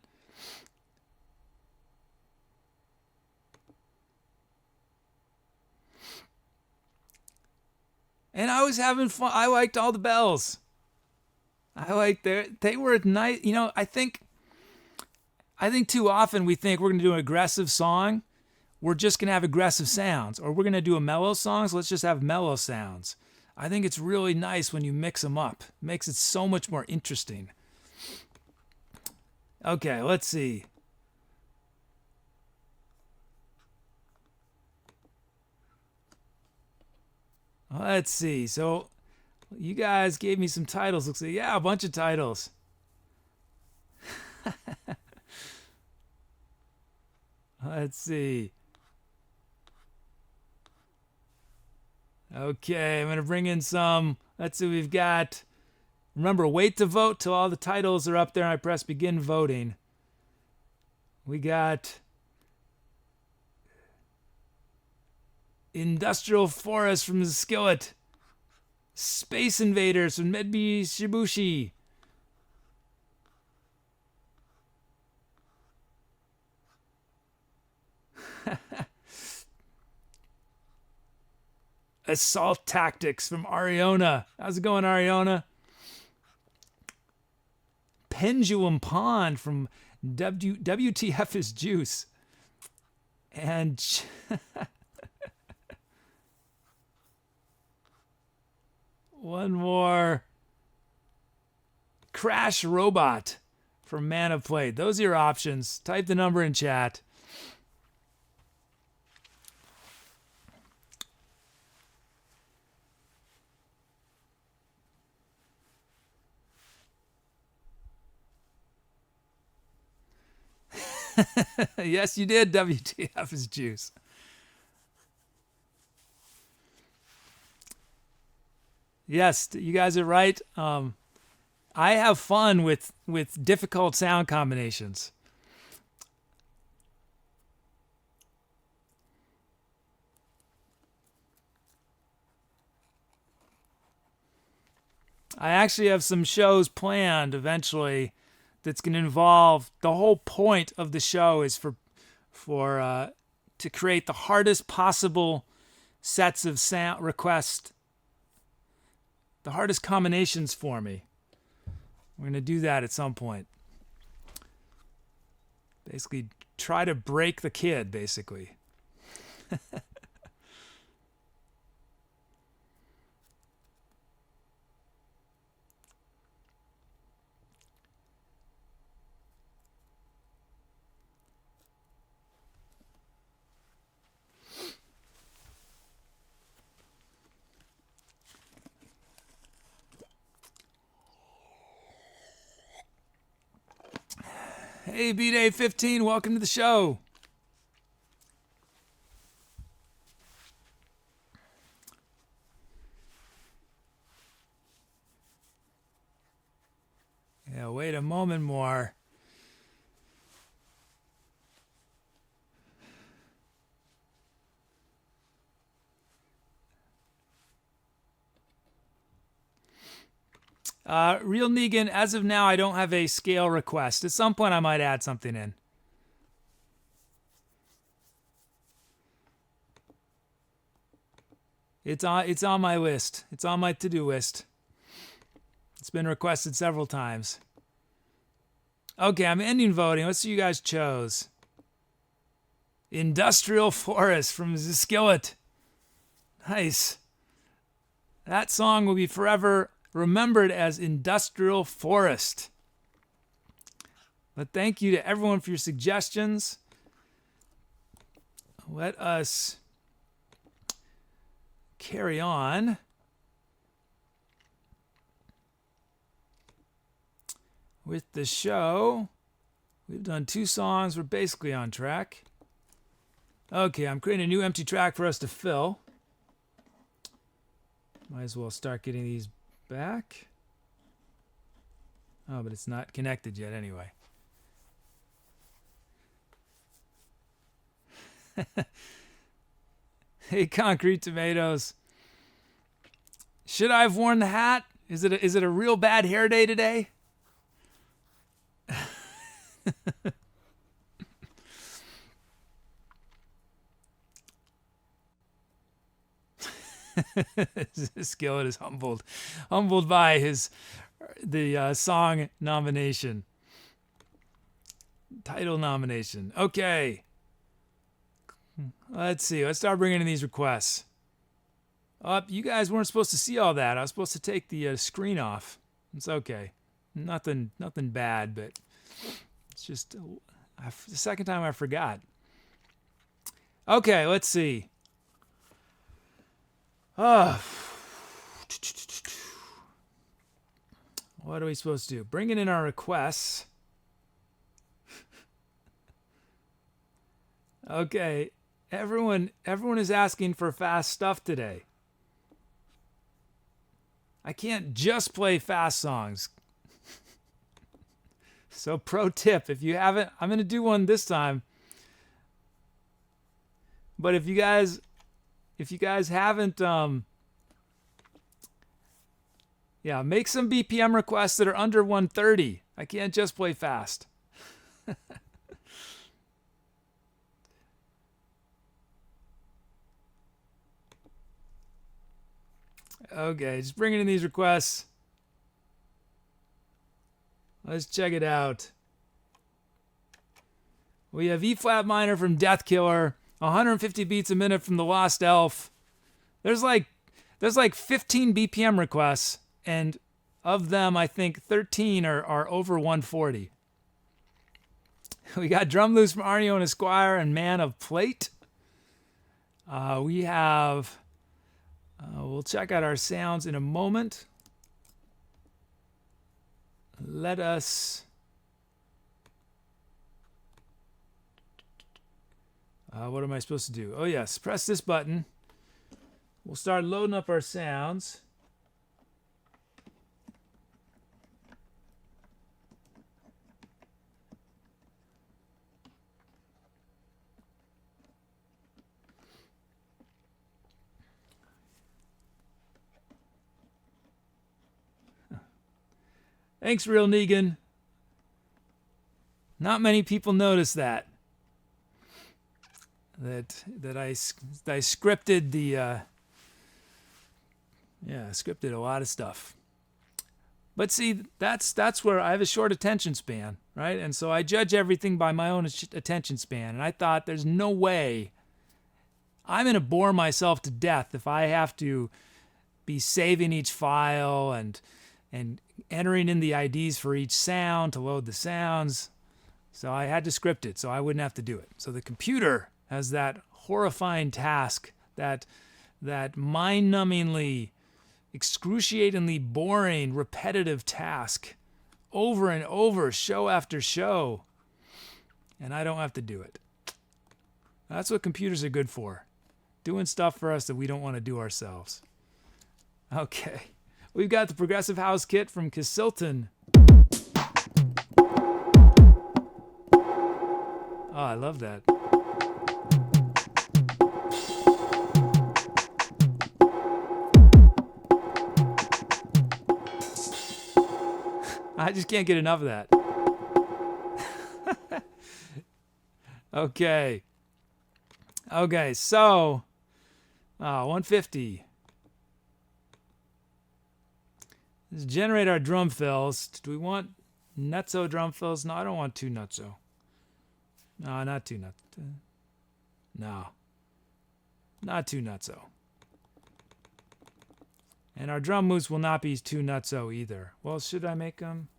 And I was having fun. I liked all the bells. I liked they were nice. You know, I think too often we think we're going to do an aggressive song, we're just going to have aggressive sounds. Or we're going to do a mellow song, so let's just have mellow sounds. I think it's really nice when you mix them up. It makes it so much more interesting. Okay, let's see. Let's see. So you guys gave me some titles. Looks like, yeah, a bunch of titles. Let's see. Okay, I'm going to bring in some. Let's see, we've got. Remember, wait to vote till all the titles are up there and I press begin voting. We got Industrial Forest from Zskillit. Space Invaders from Medbi Shibushi. Assault Tactics from Ariona. How's it going, Ariona? Pendulum Pond from WTF is Juice. And one more. Crash Robot from Man of Plate. Those are your options. Type the number in chat. Yes, you did. WTF is Juice. Yes, you guys are right. I have fun with difficult sound combinations. I actually have some shows planned eventually that's going to involve, the whole point of the show is to create the hardest possible sets of sound requests, the hardest combinations for me. We're going to do that at some point. Basically, try to break the kid, basically. Hey, B-Day 15, welcome to the show. wait a moment more. Real Negan, as of now, I don't have a scale request. At some point, I might add something in. It's on my list. It's on my to-do list. It's been requested several times. Okay, I'm ending voting. Let's see what you guys chose. Industrial Forest from Zskillit. Nice. That song will be forever remembered as Industrial Forest. But thank you to everyone for your suggestions. Let us carry on. With the show. We've done 2 songs. We're basically on track. Okay, I'm creating a new empty track for us to fill. Might as well start getting these back. Oh, but it's not connected yet anyway. Hey, Concrete Tomatoes. Should I have worn the hat? Is it a real bad hair day today? Zskillit is humbled by the song nomination, title nomination. Okay, let's see. Let's start bringing in these requests. You guys weren't supposed to see all that. I was supposed to take the screen off. It's okay. Nothing bad, but it's just the second time I forgot. Okay, let's see. What are we supposed to do? Bringing in our requests. Okay, everyone is asking for fast stuff today. I can't just play fast songs. So pro tip, if you haven't, I'm going to do one this time. But if you guys haven't, make some BPM requests that are under 130. I can't just play fast. Okay, just bringing in these requests. Let's check it out. We have E flat minor from Death Killer, 150 beats a minute from theLostElf. There's like 15 BPM requests, and of them, I think 13 are over 140. We got Drum Loose from Arnio and Esquire and Man of Plate. We have. We'll check out our sounds in a moment. Let us. What am I supposed to do? Oh, yes. Press this button. We'll start loading up our sounds. Thanks, Real Negan. Not many people notice that I scripted the scripted a lot of stuff. But see, that's where I have a short attention span, right? And so I judge everything by my own attention span. And I thought, there's no way I'm going to bore myself to death if I have to be saving each file and entering in the IDs for each sound to load the sounds. So I had to script it so I wouldn't have to do it. So the computer has that horrifying task, that mind-numbingly, excruciatingly boring, repetitive task over and over, show after show. And I don't have to do it. That's what computers are good for. Doing stuff for us that we don't want to do ourselves. Okay. We've got the Progressive House Kit from Casilton. Oh, I love that. I just can't get enough of that. Okay. Okay, so 150. Let's generate our drum fills. Do we want nutso drum fills? No, I don't want 2 nutso. No, not 2 nutso. No. Not 2 nutso. And our drum moves will not be 2 nutso either. Well, should I make them?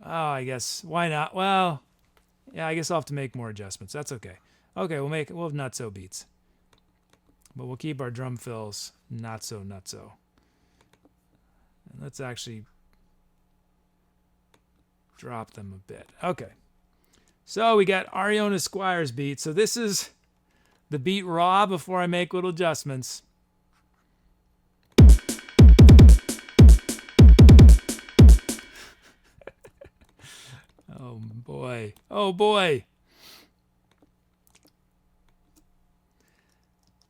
Oh, I guess. Why not? Well, yeah, I guess I'll have to make more adjustments. That's okay. Okay, we'll have nutso beats. But we'll keep our drum fills not so nutso. And let's actually drop them a bit. Okay. So we got Ariona Squire's beat. So this is the beat raw before I make little adjustments. Oh boy. Oh boy.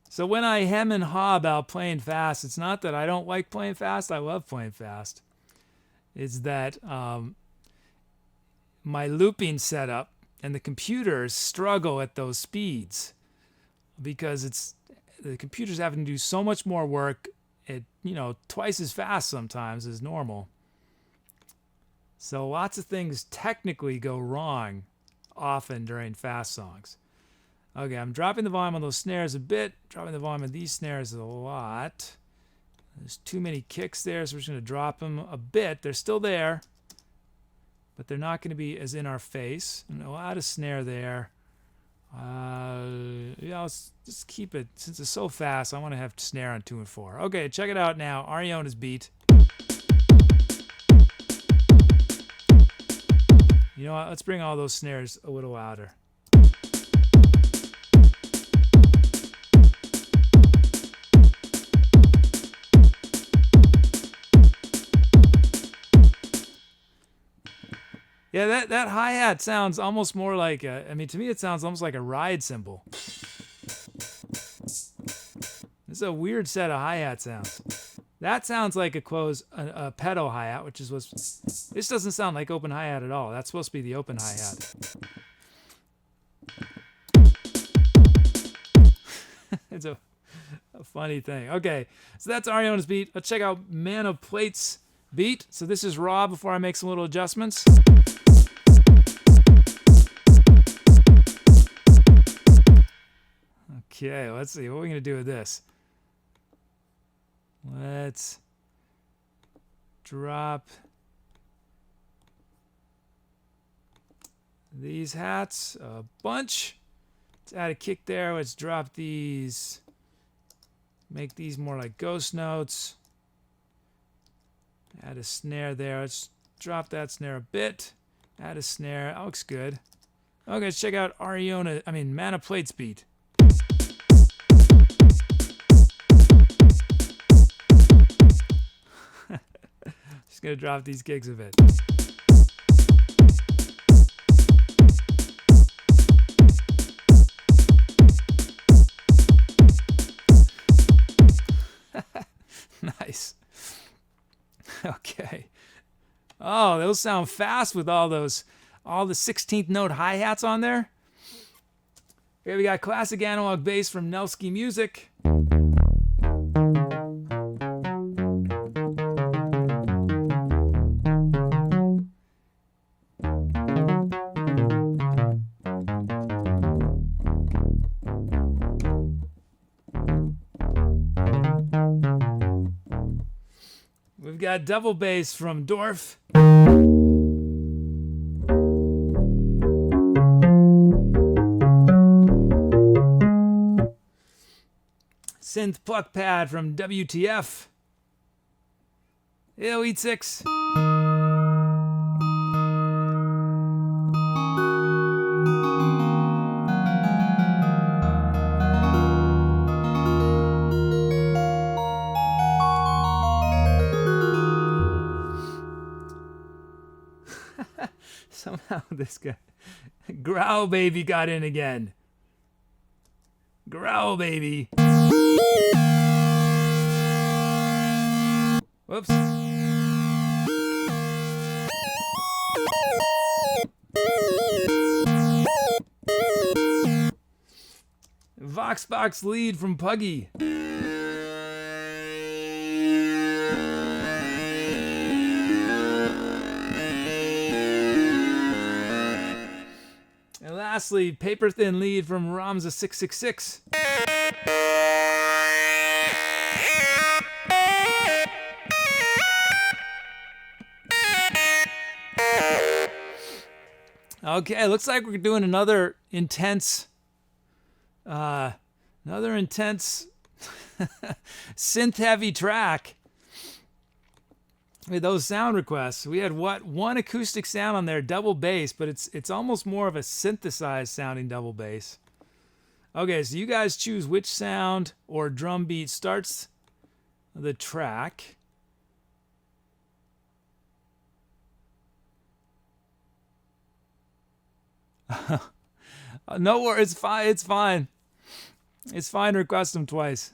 So when I hem and haw about playing fast, it's not that I don't like playing fast. I love playing fast. It's that my looping setup and the computers struggle at those speeds because the computer's having to do so much more work at, twice as fast sometimes as normal. So lots of things technically go wrong often during fast songs. Okay, I'm dropping the volume on those snares a bit, dropping the volume on these snares a lot. There's too many kicks there, so we're just going to drop them a bit. They're still there, but they're not going to be as in our face. And I'll add a snare there. Let's just keep it. Since it's so fast, I want to have snare on 2 and 4. Okay, check it out now. Ariona's beat. You know what? Let's bring all those snares a little louder. Yeah, that hi-hat sounds almost more like to me it sounds almost like a ride cymbal. This is a weird set of hi-hat sounds. That sounds like a pedal hi-hat, which is this doesn't sound like open hi-hat at all. That's supposed to be the open hi-hat. It's a funny thing. Okay, so that's Ariona's beat. Let's check out Man of Plate's beat. So this is raw before I make some little adjustments. Okay, let's see. What are we going to do with this? Let's drop these hats a bunch. Let's add a kick there. Let's drop these. Make these more like ghost notes. Add a snare there. Let's drop that snare a bit. Add a snare. That looks good. Okay, let's check out Man of Plate's beat. Just gonna drop these gigs a bit. Nice. Okay. Oh, those sound fast with all the 16th note hi-hats on there. Okay, we got classic analog bass from Nelsky Music. We've got double bass from Dorf. Synth pluck pad from WTF. Elite 6. Somehow this guy, Growl Baby, got in again. Growl Baby. Whoops. Voxbox lead from Puggy. And lastly, paper thin lead from Ramza 666. Okay, looks like we're doing another intense synth-heavy track with those sound requests. We had one acoustic sound on there, double bass, but it's almost more of a synthesized sounding double bass. Okay, so you guys choose which sound or drum beat starts the track. No worries, it's fine. It's fine. It's fine to request them twice.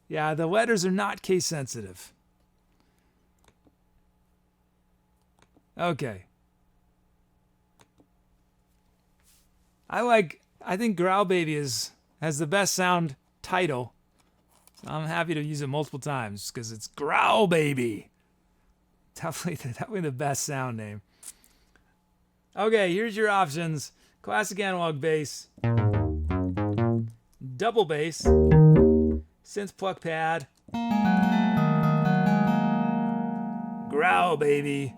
Yeah, the letters are not case sensitive. Okay. I think Growl Baby has the best sound title. So I'm happy to use it multiple times because it's Growl Baby. Definitely the best sound name. Okay, here's your options. Classic analog bass, double bass, synth pluck pad, Growl Baby,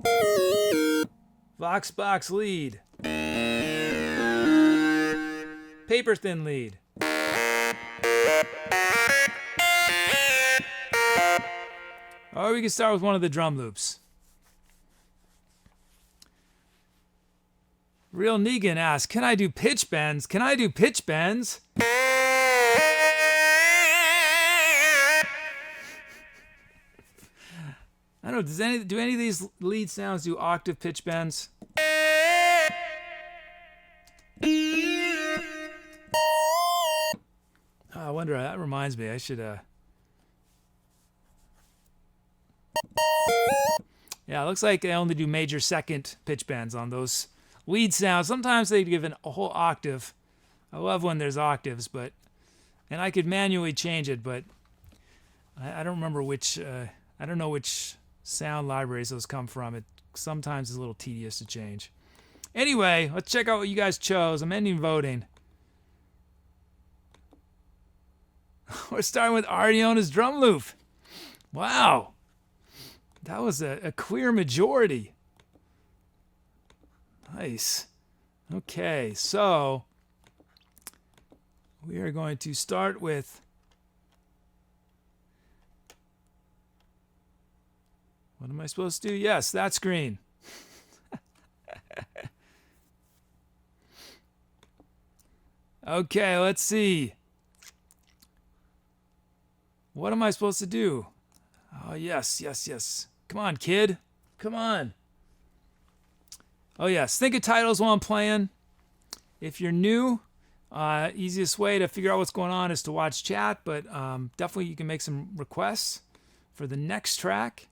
Voxbox lead, paper thin lead. Or we can start with one of the drum loops. Real Negan asks, can I do pitch bends? Can I do pitch bends? I don't know, do any of these lead sounds do octave pitch bends? Oh, I wonder, that reminds me, I should, yeah, it looks like they only do major second pitch bends on those lead sounds. Sometimes they give a whole octave. I love when there's octaves, and I could manually change it, but I don't remember which, I don't know which sound libraries those come from. It sometimes is a little tedious to change. Anyway, let's check out what you guys chose. I'm ending voting. We're starting with Ariona's drum loop. Wow. That was a clear majority. Nice. Okay, so we are going to start with, what am I supposed to do? Yes, that screen. Okay, let's see. What am I supposed to do? Oh, yes. Come on, kid. Come on. Oh, yes. Think of titles while I'm playing. If you're new, easiest way to figure out what's going on is to watch chat, but definitely you can make some requests for the next track.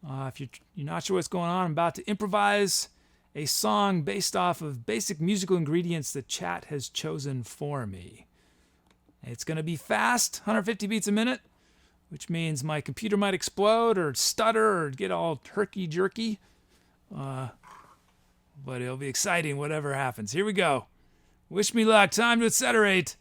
If you're not sure what's going on, I'm about to improvise a song based off of basic musical ingredients that chat has chosen for me. It's going to be fast, 150 beats a minute, which means my computer might explode or stutter or get all herky-jerky. But it'll be exciting, whatever happens. Here we go. Wish me luck. Time to etceterate.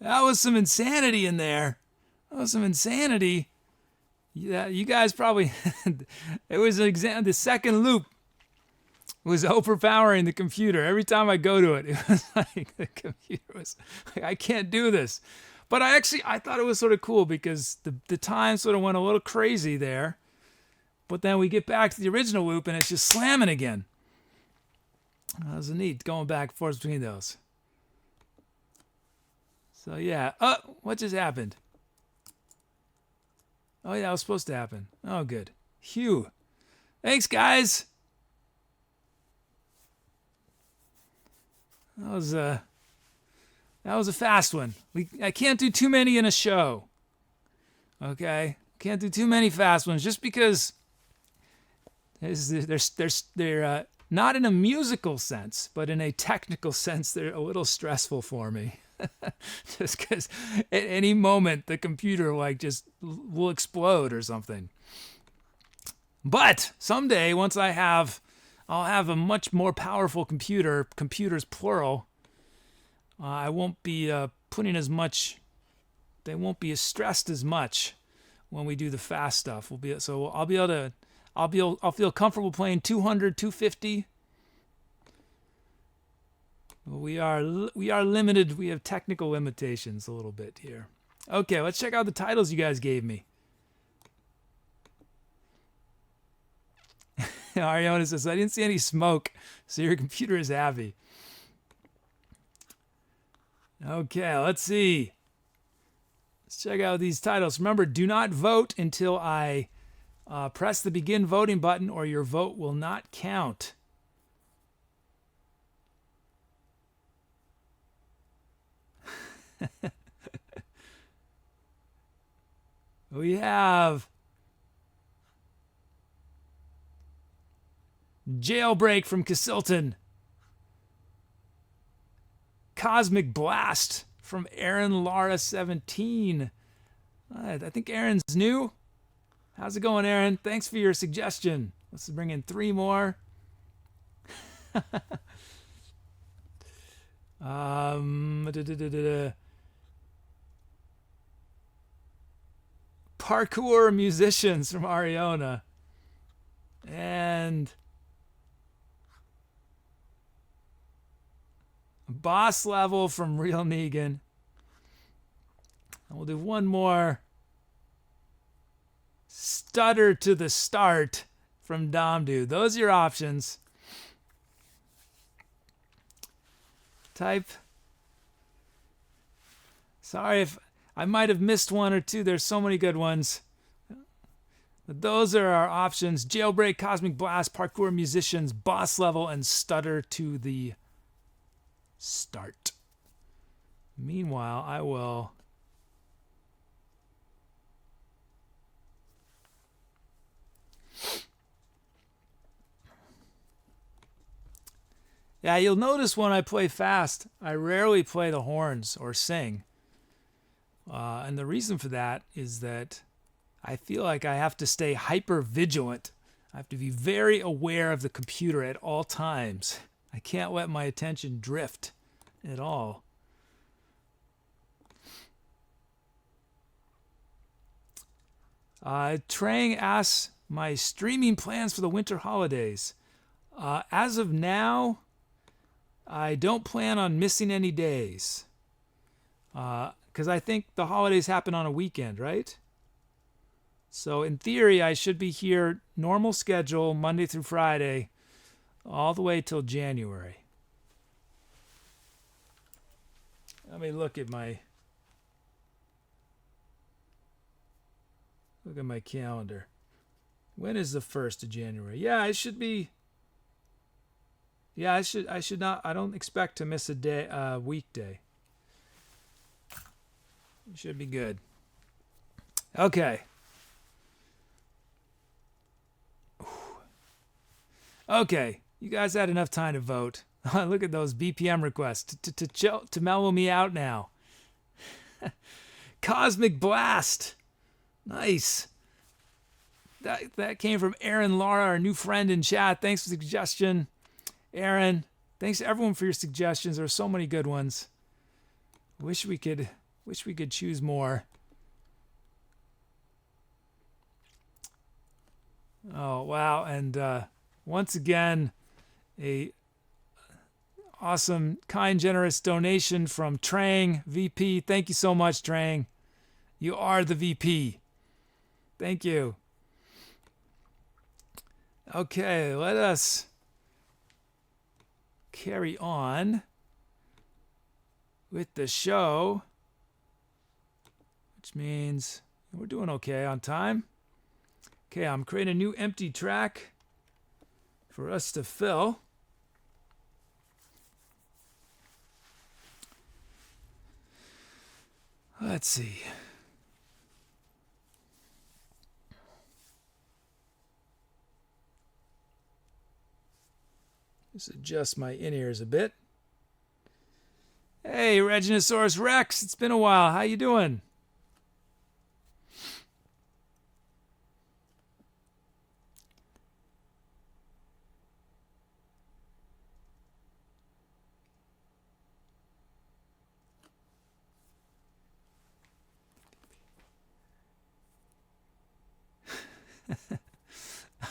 That was some insanity in there. That was some insanity. Yeah, you guys probably, it was the second loop was overpowering the computer. Every time I go to it, it was like the computer was like, I can't do this. But I thought it was sort of cool because the time sort of went a little crazy there. But then we get back to the original loop and it's just slamming again. That was neat going back and forth between those. So yeah, what just happened? Oh yeah, that was supposed to happen. Oh good. Phew. Thanks guys. That was a fast one. I can't do too many in a show. Okay? Can't do too many fast ones just because they're not in a musical sense, but in a technical sense, they're a little stressful for me. Just because at any moment the computer will explode or something. But someday, once I'll have a much more powerful computers plural. I won't be putting as much. They won't be as stressed as much when we do the fast stuff. I'll feel comfortable playing 200, 250. We are limited. We have technical limitations a little bit here. Okay, let's check out the titles you guys gave me. Ariana says, I didn't see any smoke, so your computer is happy. Okay, let's see. Let's check out these titles. Remember, do not vote until I press the begin voting button or your vote will not count. We have Jailbreak from Casilton. Cosmic Blast from Aaron Lara 17. I think Aaron's new. How's it going, Aaron? Thanks for your suggestion. Let's bring in 3 more. Parkour Musicians from Ariana. And Boss Level from Real Negan. And we'll do one more. Stutter to the Start from Domdude. Those are your options. Type. Sorry if I might have missed one or two. There's so many good ones. But those are our options. Jailbreak, Cosmic Blast, Parkour Musicians, Boss Level, and Stutter to the Start. Meanwhile, I will yeah, you'll notice when I play fast, I rarely play the horns or sing. And the reason for that is that I feel like I have to stay hyper vigilant. I have to be very aware of the computer at all times. I can't let my attention drift at all. Trang asks my streaming plans for the winter holidays. As of now, I don't plan on missing any days. Because I think the holidays happen on a weekend, right? So in theory, I should be here normal schedule, Monday through Friday, all the way till January. Let me look at my calendar. When is the 1st of January? Yeah, I should be. Yeah, I should not. I don't expect to miss a weekday. It should be good. Okay. Okay, you guys had enough time to vote. Look at those BPM requests to mellow me out now. Cosmic Blast. Nice. That came from Aaron Lara, our new friend in chat. Thanks for the suggestion, Aaron. Thanks to everyone for your suggestions. There are so many good ones. Wish we could Wish we could choose more. Oh, wow. And once again, a awesome, kind, generous donation from Trang, VP. Thank you so much, Trang. You are the VP. Thank you. Okay, let us carry on with the show, which means we're doing okay on time. Okay, I'm creating a new empty track for us to fill. Let's see. Just adjust my in-ears a bit. Hey, Reginosaurus Rex, it's been a while. How you doing?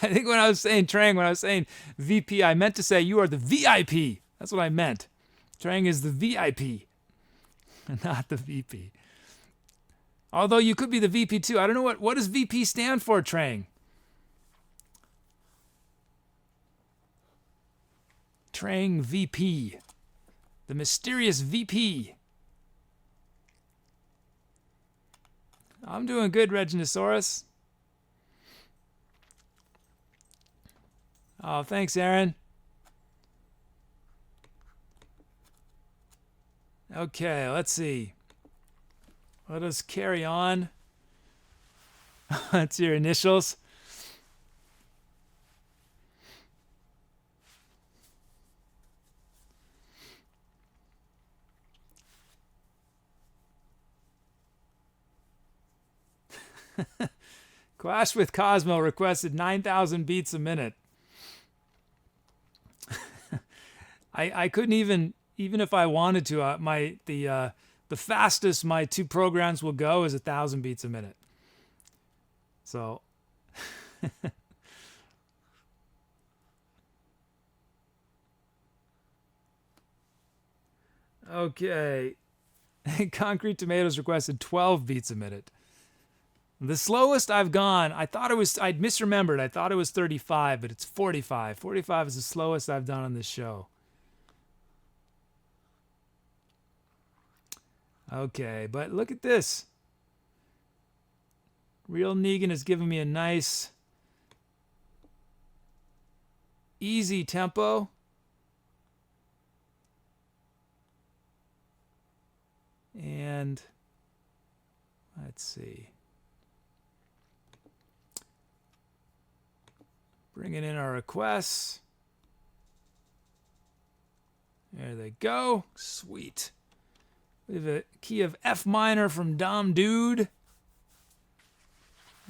I think when I was saying Trang, when I was saying VP, I meant to say you are the VIP. That's what I meant. Trang is the VIP, not the VP. Although you could be the VP too. I don't know what does VP stand for, Trang? Trang VP. The mysterious VP. I'm doing good, Reginosaurus. Oh, thanks, Aaron. Okay, let's see. Let us carry on. That's your initials. Clash with Cosmo requested 9,000 beats a minute. I couldn't even if I wanted to. The fastest my two programs will go is 1,000 beats a minute. So. Okay. Concrete Tomatoes requested 12 beats a minute. The slowest I've gone, I'd misremembered. I thought it was 35, but it's 45. 45 is the slowest I've done on this show. Okay, but look at this. Real Negan has given me a nice, easy tempo. And let's see. Bringing in our requests. There they go. Sweet. We have a key of F minor from Dom Dude.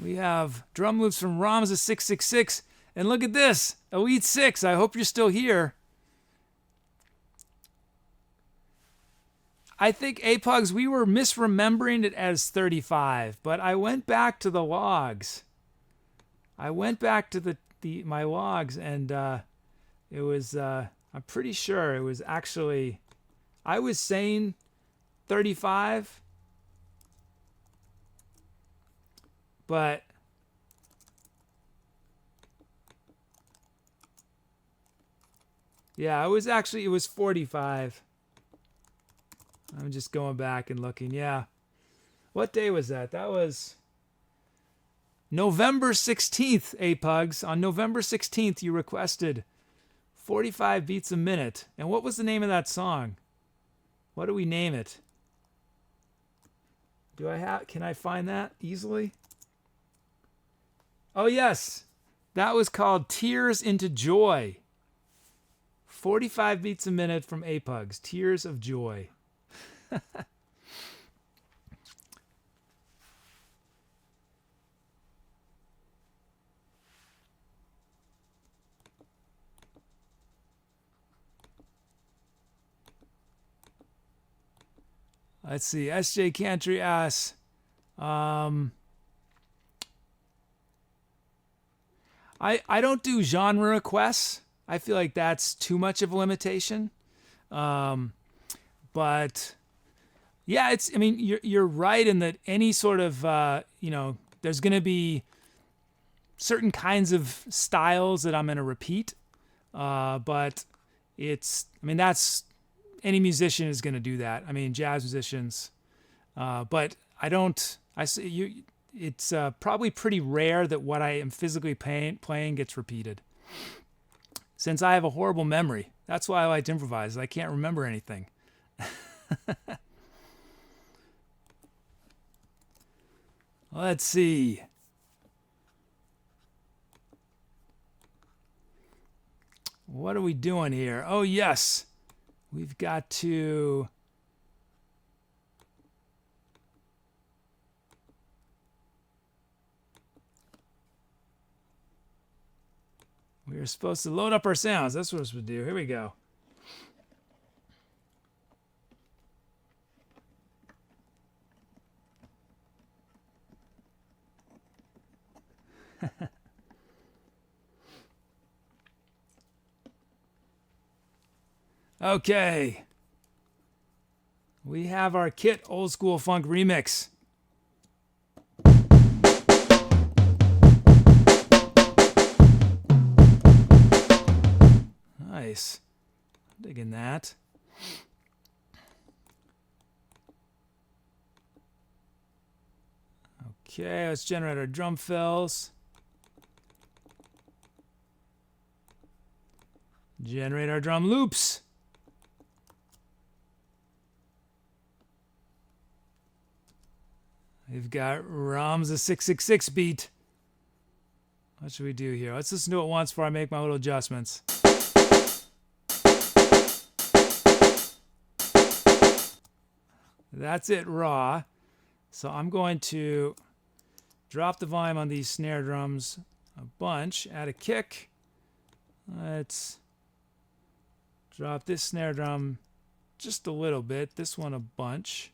We have drum loops from Ramza 666. And look at this. Elite 6. I hope you're still here. I think APUGs, we were misremembering it as 35, but I went back to the logs. I went back to my logs, and it was, I'm pretty sure it was actually, I was saying 35, but yeah, it was 45. I'm just going back and looking. Yeah. What day was that? That was November 16th, APUGs. On November 16th, you requested 45 beats a minute. And what was the name of that song? What do we name it? Can I find that easily? Oh, yes. That was called Tears into Joy. 45 beats a minute from APUGs. Tears of Joy. Let's see. SJ Cantry asks, I don't do genre requests. I feel like that's too much of a limitation. But yeah, I mean, you're right in that any sort of, there's going to be certain kinds of styles that I'm going to repeat. But that's, any musician is going to do that. I mean, jazz musicians. But it's probably pretty rare that what I am physically playing gets repeated. Since I have a horrible memory. That's why I like to improvise. I can't remember anything. Let's see. What are we doing here? Oh, yes. We've got to... We were supposed to load up our sounds. That's what we're supposed to do. Here we go. Okay. We have our Kit Old School Funk remix. Nice. Digging that. Okay, let's generate our drum fills. Generate our drum loops. We've got Ram's 666 beat. What should we do here? Let's listen to it once before I make my little adjustments. That's it raw. So I'm going to drop the volume on these snare drums a bunch, add a kick. Let's drop this snare drum just a little bit, this one a bunch.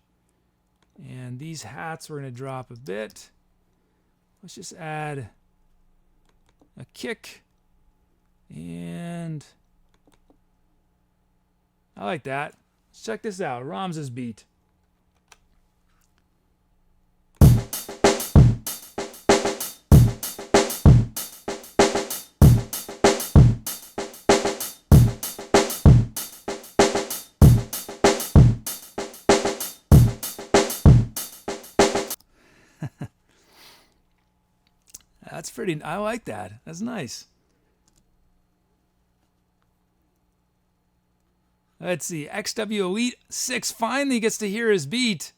And these hats we're going to drop a bit. Let's just add a kick. And I like that. Let's check this out. Ramses beat. That's pretty, I like that. That's nice. Let's see. XW Elite 6 finally gets to hear his beat.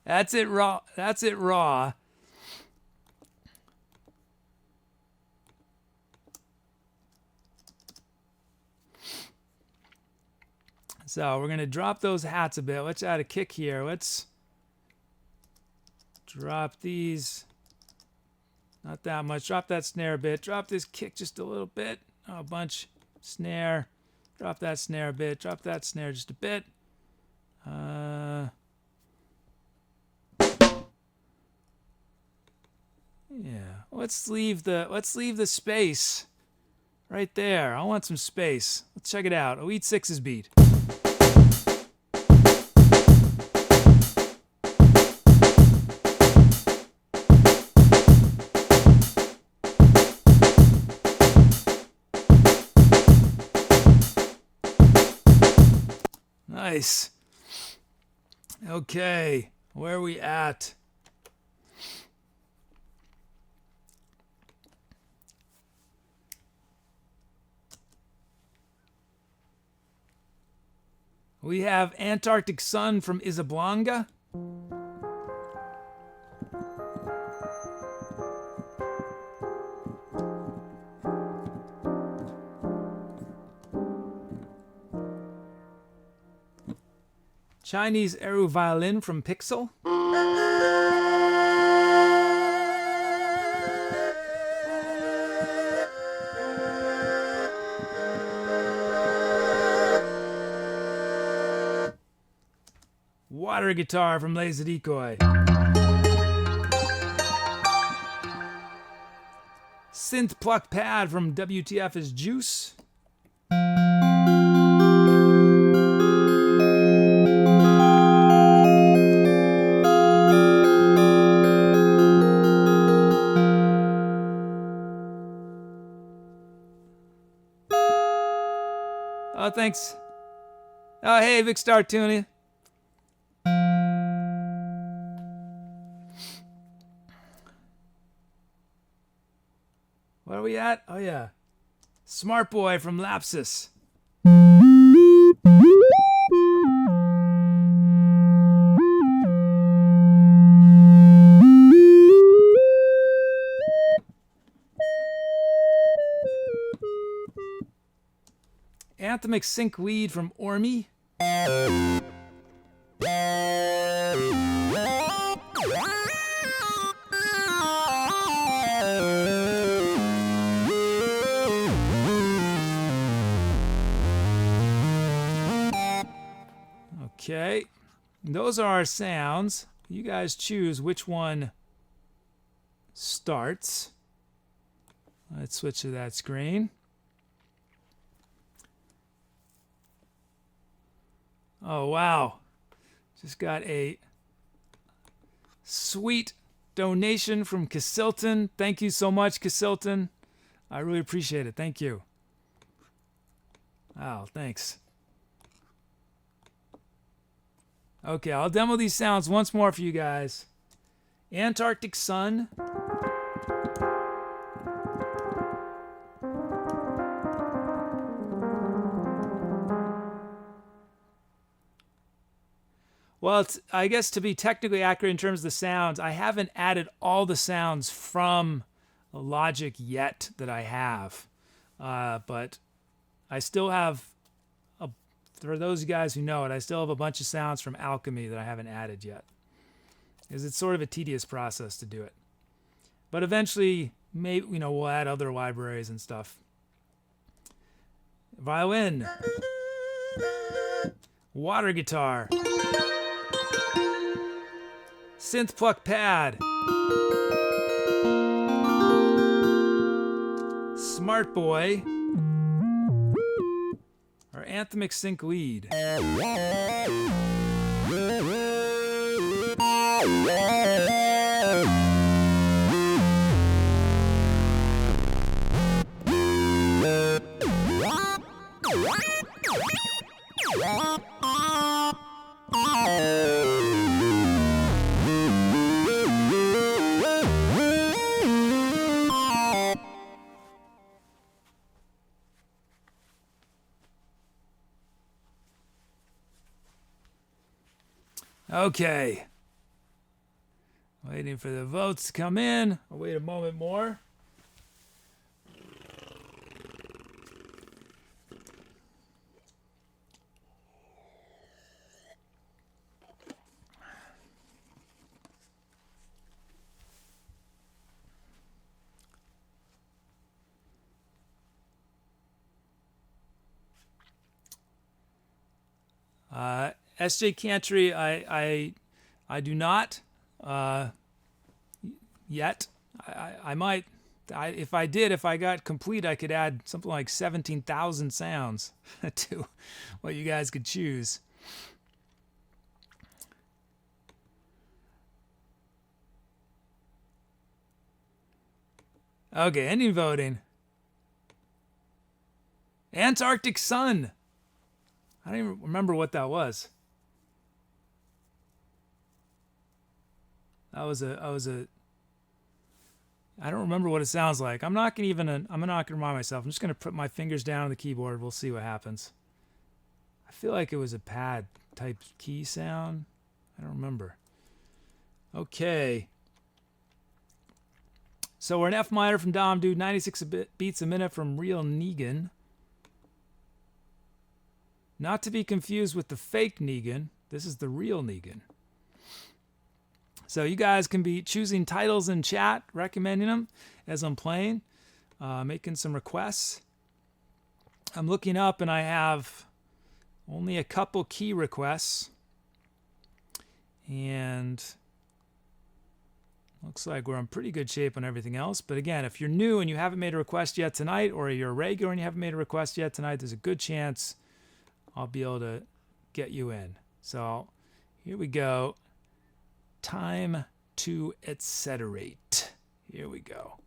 That's it raw. That's it raw. So we're going to drop those hats a bit. Let's add a kick here. Let's drop these. Not that much. Drop that snare a bit. Drop this kick just a little bit. Oh, a bunch. Snare. Drop that snare a bit. Drop that snare just a bit. Yeah. Let's leave the space right there. I want some space. Let's check it out. Elite 6's beat. Nice. Okay, where are we at? We have Antarctic Sun from Isablanca. Chinese Eru Violin from Pixel. Water guitar from Lazy Decoy. Synth pluck pad from WTF is Juice. Oh, thanks. Oh, hey, Vic Star Tuning. Where are we at? Oh, yeah. Smart Boy from Lapsus. Anthemic Sync Weed from Ormy. Okay, those are our sounds. You guys choose which one starts. Let's switch to that screen. Oh, wow. Just got a sweet donation from Casilton. Thank you so much, Casilton. I really appreciate it. Thank you. Wow, thanks. Okay, I'll demo these sounds once more for you guys. Antarctic Sun. Well, I guess to be technically accurate in terms of the sounds, I haven't added all the sounds from Logic yet that I have. But I still have, for those guys who know it, I still have a bunch of sounds from Alchemy that I haven't added yet. Because it's sort of a tedious process to do it. But eventually, maybe, we'll add other libraries and stuff. Violin. Water guitar. Synth pluck pad. Smart Boy. Or Anthemic Sync Lead. Okay. Waiting for the votes to come in. I'll wait a moment more. SJ Cantry, I do not yet. I might. If I got complete, I could add something like 17,000 sounds to what you guys could choose. Okay, ending voting. Antarctic Sun. I don't even remember what that was. I don't remember what it sounds like. I'm not gonna remind myself. I'm just gonna put my fingers down on the keyboard. We'll see what happens. I feel like it was a pad type key sound. I don't remember. Okay. So we're an F minor from Dom Dude, 96 beats a minute from Real Negan. Not to be confused with the fake Negan. This is the real Negan. So you guys can be choosing titles in chat, recommending them as I'm playing, making some requests. I'm looking up and I have only a couple key requests. And looks like we're in pretty good shape on everything else. But again, if you're new and you haven't made a request yet tonight, or you're a regular and you haven't made a request yet tonight, there's a good chance I'll be able to get you in. So here we go. Time to etceterate. Here we go.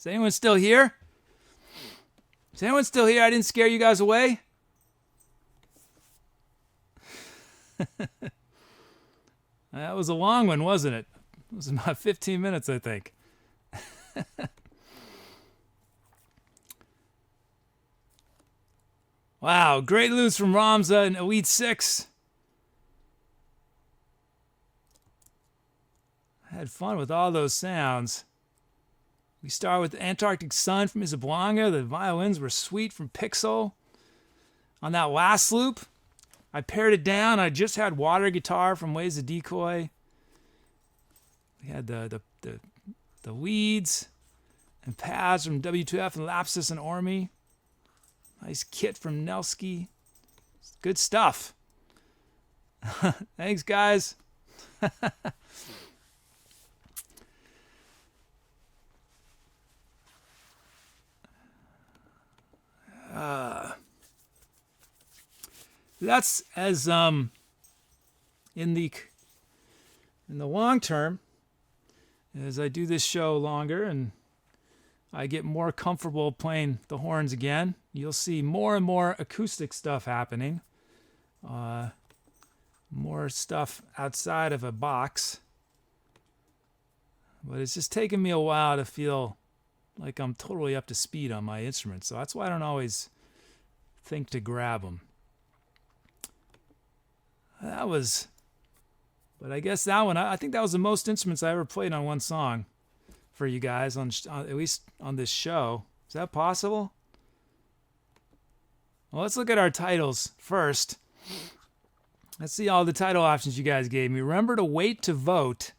Is anyone still here? Is anyone still here? I didn't scare you guys away? That was a long one, wasn't it? It was about 15 minutes, I think. Wow, great loops from Ramza and Elite 6. I had fun with all those sounds. We start with Antarctic Sun from Isabwanga. The violins were sweet from Pixel. On that last loop, I pared it down. I just had water guitar from Ways of Decoy. We had the leads and pads from W2F and Lapsus and Ormy. Nice kit from Nelsky. Good stuff. Thanks, guys. That's as in the long term, as I do this show longer and I get more comfortable playing the horns again, you'll see more and more acoustic stuff happening. More stuff outside of a box. But it's just taken me a while to feel like I'm totally up to speed on my instruments. So that's why I don't always think to grab them. But I guess that one, I think that was the most instruments I ever played on one song for you guys, on at least on this show. Is that possible? Well, let's look at our titles first. Let's see all the title options you guys gave me. Remember to wait to vote.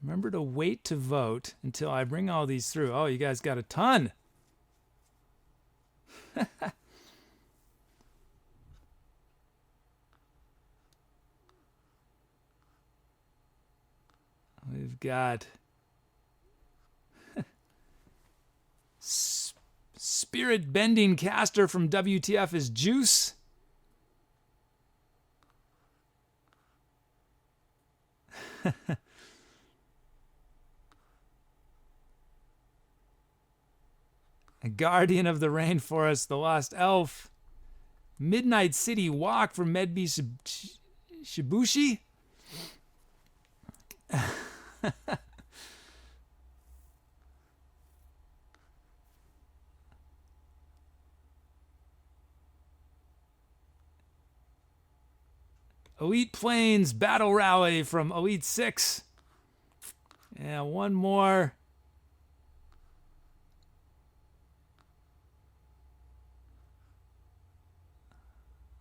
Remember to wait to vote until I bring all these through. Oh, you guys got a ton. We've got Spirit Bending Caster from WTF is Juice. A Guardian of the Rainforest, the Lost Elf. Midnight City Walk from Medby Shibushi. Elite Plains Battle Rally from Elite 6. And one more.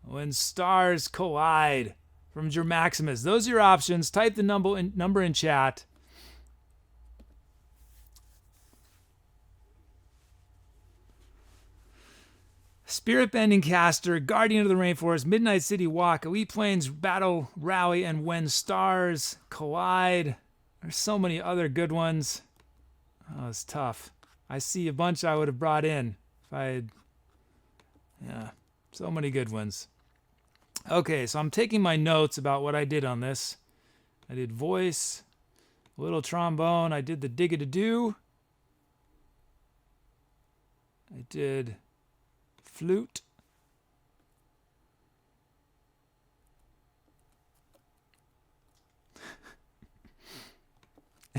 When Stars Collide from Germaximus. Those are your options. Type the number in chat. Spirit Bending Caster, Guardian of the Rainforest, Midnight City Walk, Elite Plains Battle Rally, and When Stars Collide. There's so many other good ones. Oh, it's tough. I see a bunch I would have brought in if I had... Yeah, so many good ones. Okay, so I'm taking my notes about what I did on this. I did voice, a little trombone. I did the Digadadoo. I did flute.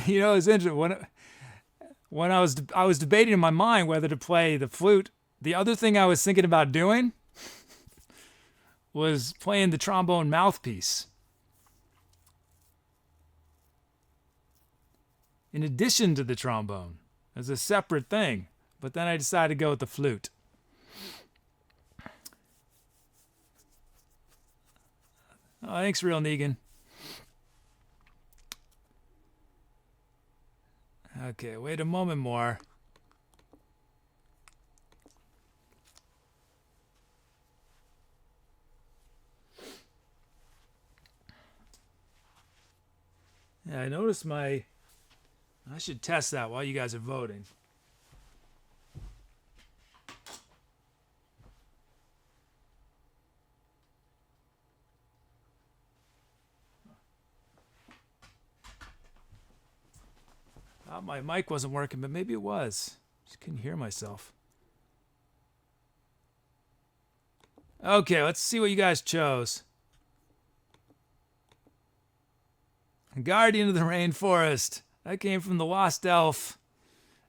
You know, it's interesting. When I was debating in my mind whether to play the flute, the other thing I was thinking about doing was playing the trombone mouthpiece. In addition to the trombone, as a separate thing. But then I decided to go with the flute. Oh, thanks, Real Negan. Okay, wait a moment more. Yeah, I noticed I should test that while you guys are voting. Thought my mic wasn't working, but maybe it was. Just couldn't hear myself. Okay, let's see what you guys chose. Guardian of the Rainforest. That came from theLostElf.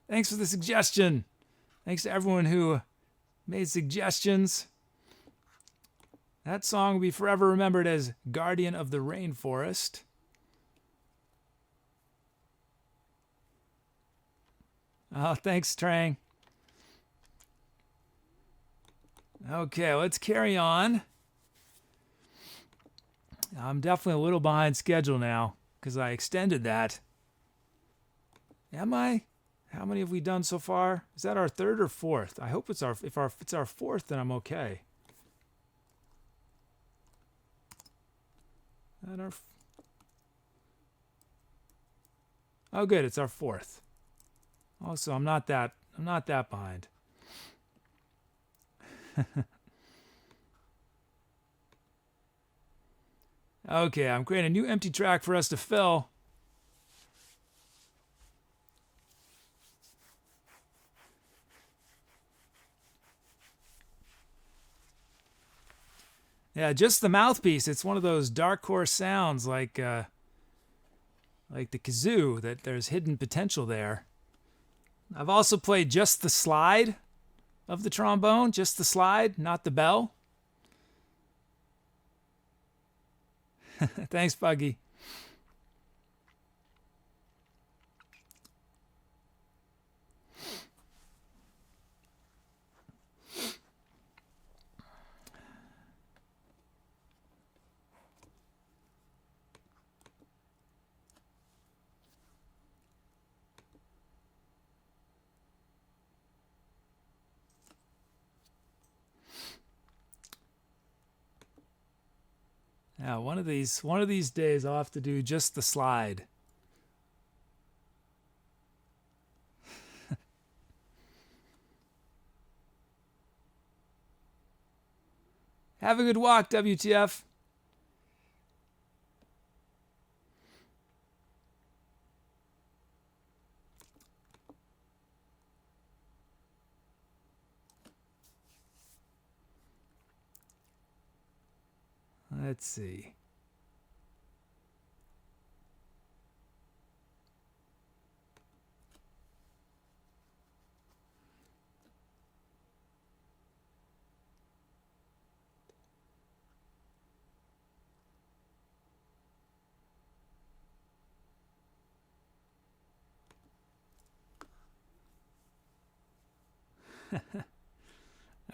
Thanks for the suggestion. Thanks to everyone who made suggestions. That song will be forever remembered as Guardian of the Rainforest. Oh, thanks, Trang. Okay, let's carry on. I'm definitely a little behind schedule now because I extended that. Am I? How many have we done so far? Is that our third or fourth? I hope it's if it's our fourth, then I'm okay. Oh, good, it's our fourth. Also, I'm not that behind. Okay, I'm creating a new empty track for us to fill. Yeah, just the mouthpiece. It's one of those dark horse sounds like the kazoo, that there's hidden potential there. I've also played just the slide of the trombone, just the slide, not the bell. Thanks, Buggy. Now, one of these days I'll have to do just the slide. Have a good walk, WTF. Let's see.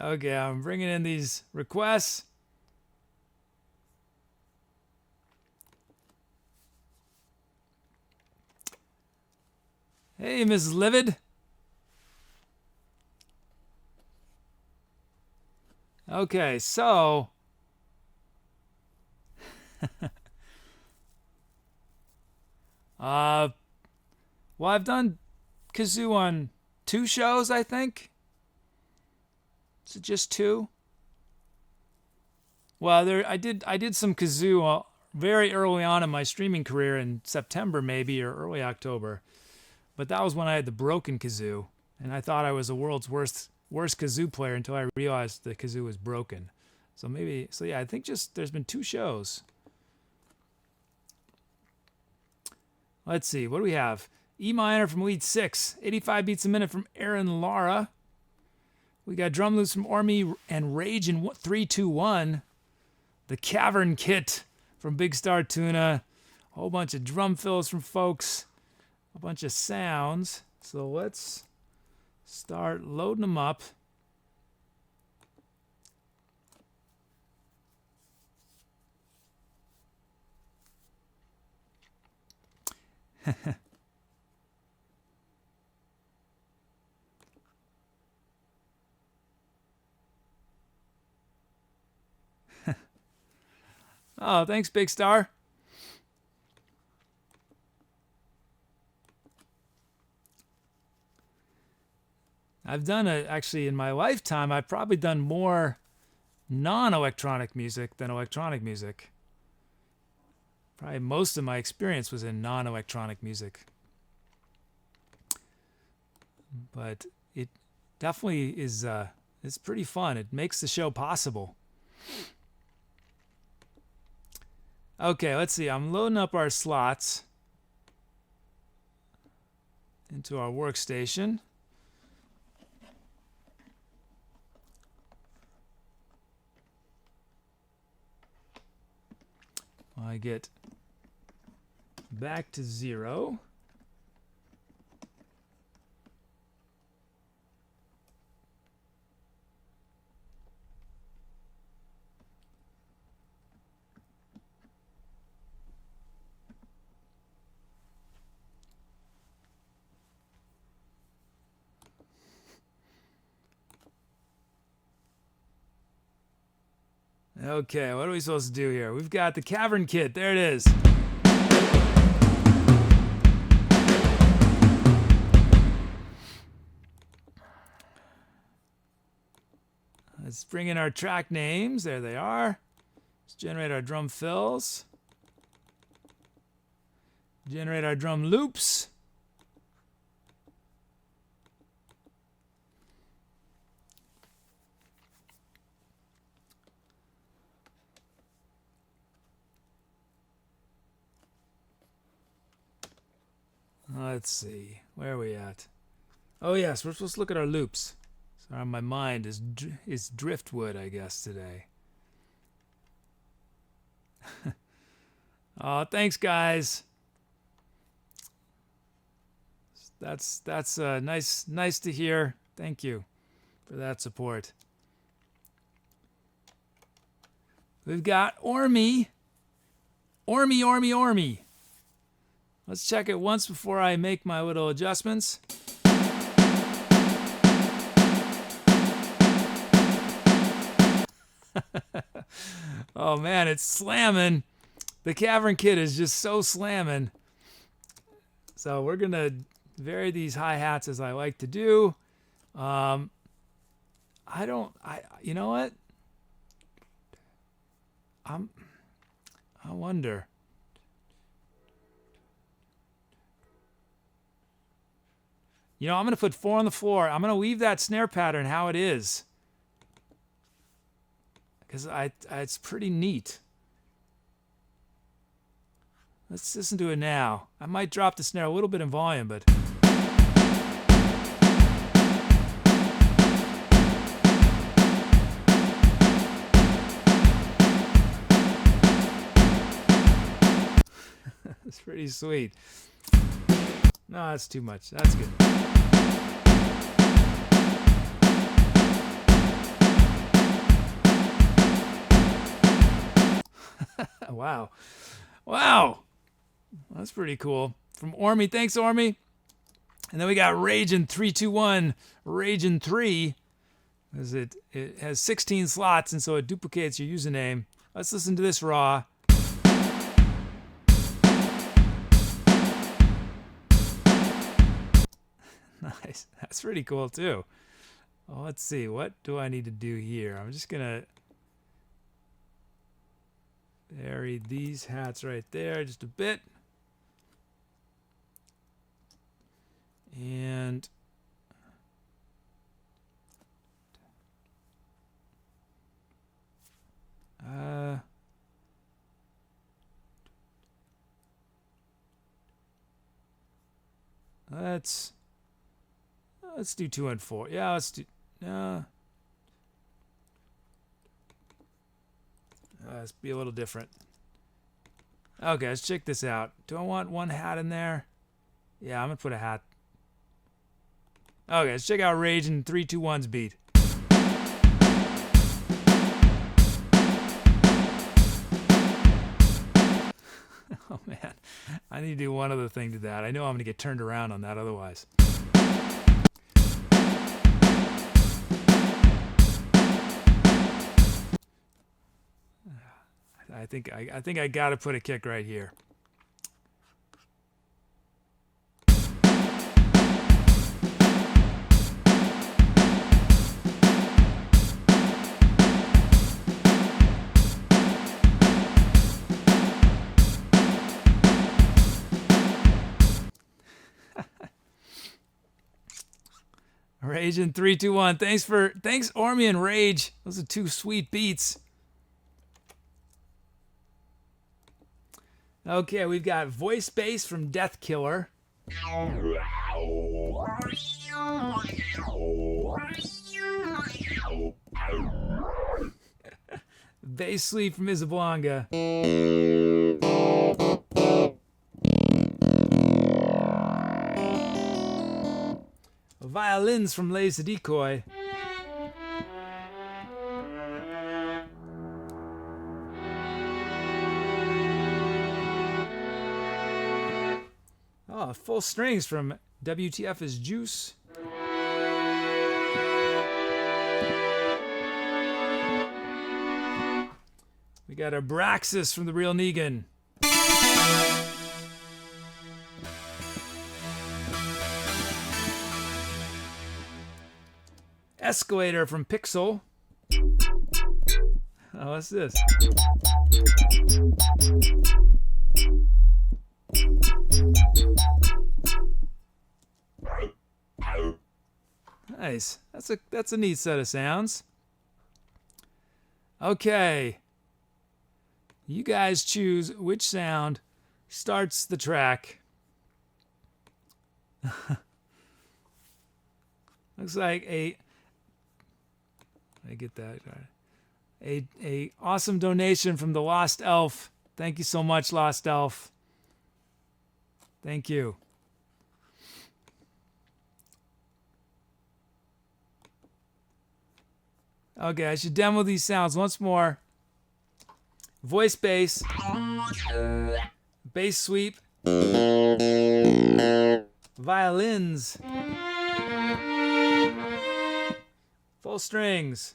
Okay, I'm bringing in these requests. Hey, Mrs. Livid. Okay, so well, I've done kazoo on 2 shows, I think. Is it just 2? Well, I did some kazoo very early on in my streaming career in September maybe, or early October. But that was when I had the broken kazoo, and I thought I was the world's worst kazoo player until I realized the kazoo was broken. So yeah, I think just there's been 2 shows. Let's see, what do we have? E minor from lead 6, 85 beats a minute from Aaron Lara. We got drum loops from Ormy and Rage in 3-2-1. The Cavern Kit from Big Star Tuna. A whole bunch of drum fills from folks. A bunch of sounds. So let's start loading them up. Oh, thanks, Big Star. I've done actually in my lifetime, I've probably done more non-electronic music than electronic music. Probably most of my experience was in non-electronic music. but it definitely is. It's pretty fun. It makes the show possible. Okay, let's see. I'm loading up our slots into our workstation. I get back to 0. Okay, what are we supposed to do here? We've got the cavern kit. There it is. Let's bring in our track names. There they are. Let's generate our drum fills. Generate our drum loops. Let's see. Where are we at? Oh, yes. We're supposed to look at our loops. Sorry, my mind is driftwood, I guess, today. Oh, thanks, guys. That's nice to hear. Thank you for that support. We've got Ormy. Ormy. Let's check it once before I make my little adjustments. Oh man, it's slamming. The Cavern Kit is just so slamming. So we're gonna vary these hi-hats as I like to do. You know what? I wonder. You know, I'm going to put 4 on the floor. I'm going to leave that snare pattern how it is. Because it's pretty neat. Let's listen to it now. I might drop the snare a little bit in volume, but... It's pretty sweet. No, that's too much. That's good. Wow. That's pretty cool. From Ormy. Thanks, Ormy. And then we got Ragin 321, Ragin 3. Because it has 16 slots, and so it duplicates your username. Let's listen to this raw. Nice. That's pretty cool, too. Well, let's see. What do I need to do here? I'm just going to vary these hats right there just a bit. And let's do 2 and 4. Yeah, let's do. Let's be a little different. Okay, let's check this out. Do I want one hat in there? Yeah, I'm gonna put a hat. Okay, let's check out Rage in 3-2-1's beat. Oh man, I need to do one other thing to that. I know I'm gonna get turned around on that otherwise. I think I gotta put a kick right here. Rage in 3, 2, 1. Thanks, Ormy and Rage. Those are two sweet beats. Okay, we've got voice bass from Death Killer. Bass sweep from Isabelanga. Violins from Lazy Decoy. Oh, full strings from WTF is Juice. We got Abraxas from The Real Negan. Escalator from Pixel. Oh, what's this? Nice. That's a neat set of sounds. Okay. You guys choose which sound starts the track. Looks like I get that. A awesome donation from the Lost Elf. Thank you so much, Lost Elf. Thank you. Okay, I should demo these sounds once more. Voice bass. Bass sweep. Violins. Full strings.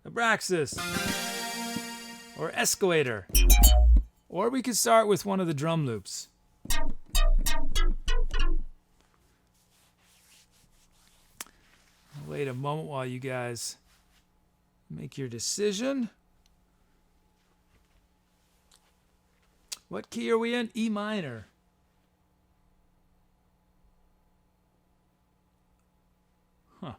Abraxas. Or escalator. Or we could start with one of the drum loops. Wait a moment while you guys make your decision. What key are we in? E minor. Huh.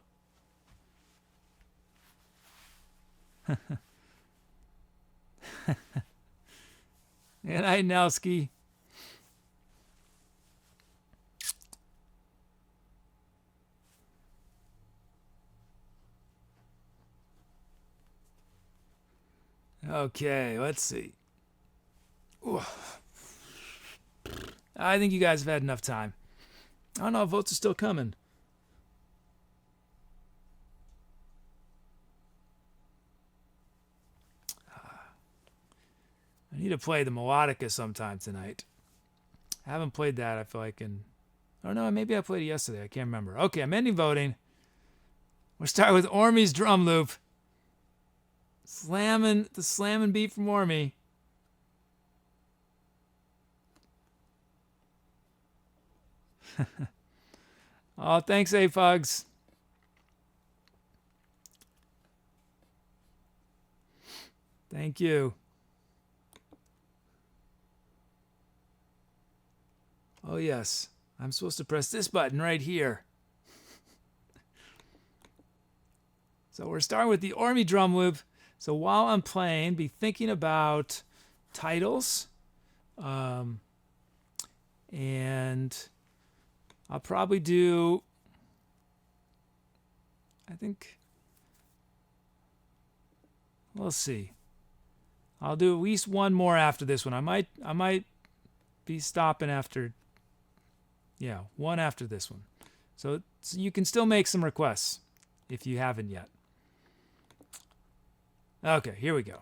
Good night, Nelsky. Okay, let's see. Ooh. I think you guys have had enough time. I don't know if votes are still coming. I need to play the Melodica sometime tonight. I haven't played that. I feel like oh no, maybe I played it yesterday. I can't remember. Okay, I'm ending voting. We'll start with Ormy's drum loop. The slamming beat from Ormy. Oh, thanks, A-Fugs. Thank you. Oh, yes. I'm supposed to press this button right here. So we're starting with the Ormy drum loop. So while I'm playing, be thinking about titles. And I'll probably do, I think, we'll see. I'll do at least one more after this one. I might be stopping after, yeah, one after this one. So you can still make some requests if you haven't yet. Okay, here we go.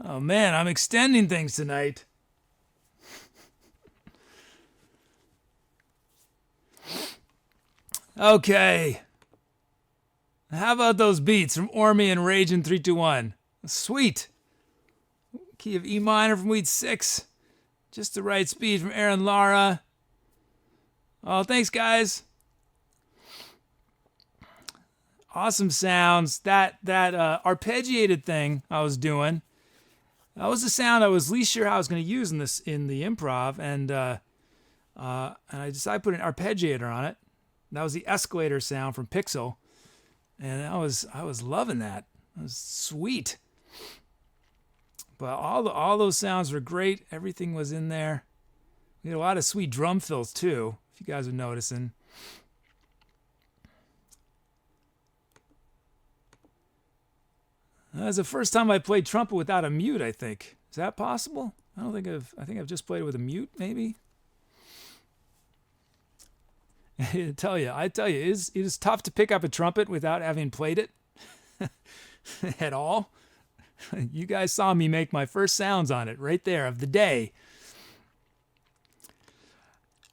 Oh man, I'm extending things tonight. Okay. How about those beats from Ormy and Rage in 3-2-1? Sweet. Key of E minor from Weed 6. Just the right speed from Aaron Lara. Oh, thanks, guys. Awesome sounds. That arpeggiated thing I was doing, that was the sound I was least sure how I was going to use in the improv, and I decided to put an arpeggiator on it. That was the escalator sound from Pixel, and I was loving that. It was sweet. But all those sounds were great. Everything was in there. We had a lot of sweet drum fills too, if you guys are noticing. That was the first time I played trumpet without a mute, I think. Is that possible? I think I've just played it with a mute, maybe. I tell you, it is tough to pick up a trumpet without having played it at all. You guys saw me make my first sounds on it right there of the day.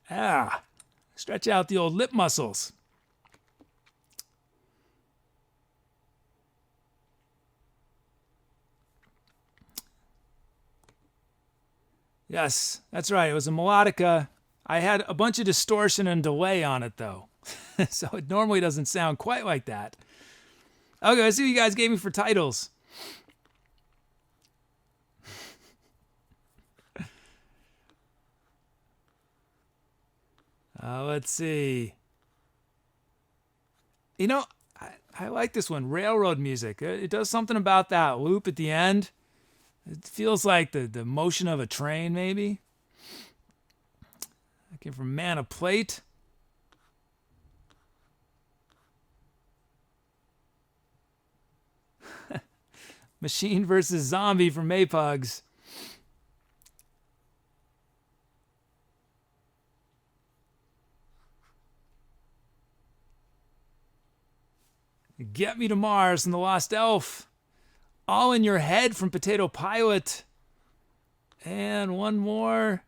Stretch out the old lip muscles. Yes, that's right. It was a melodica. I had a bunch of distortion and delay on it, though. So it normally doesn't sound quite like that. Okay, let's see what you guys gave me for titles. Let's see. You know, I like this one, Railroad Music. It does something about that loop at the end. It feels like the motion of a train, maybe. That came from Man of Plate. Machine versus Zombie from Maypugs. Get Me to Mars from the Lost Elf. All in Your Head from Potato Pilot. And one more.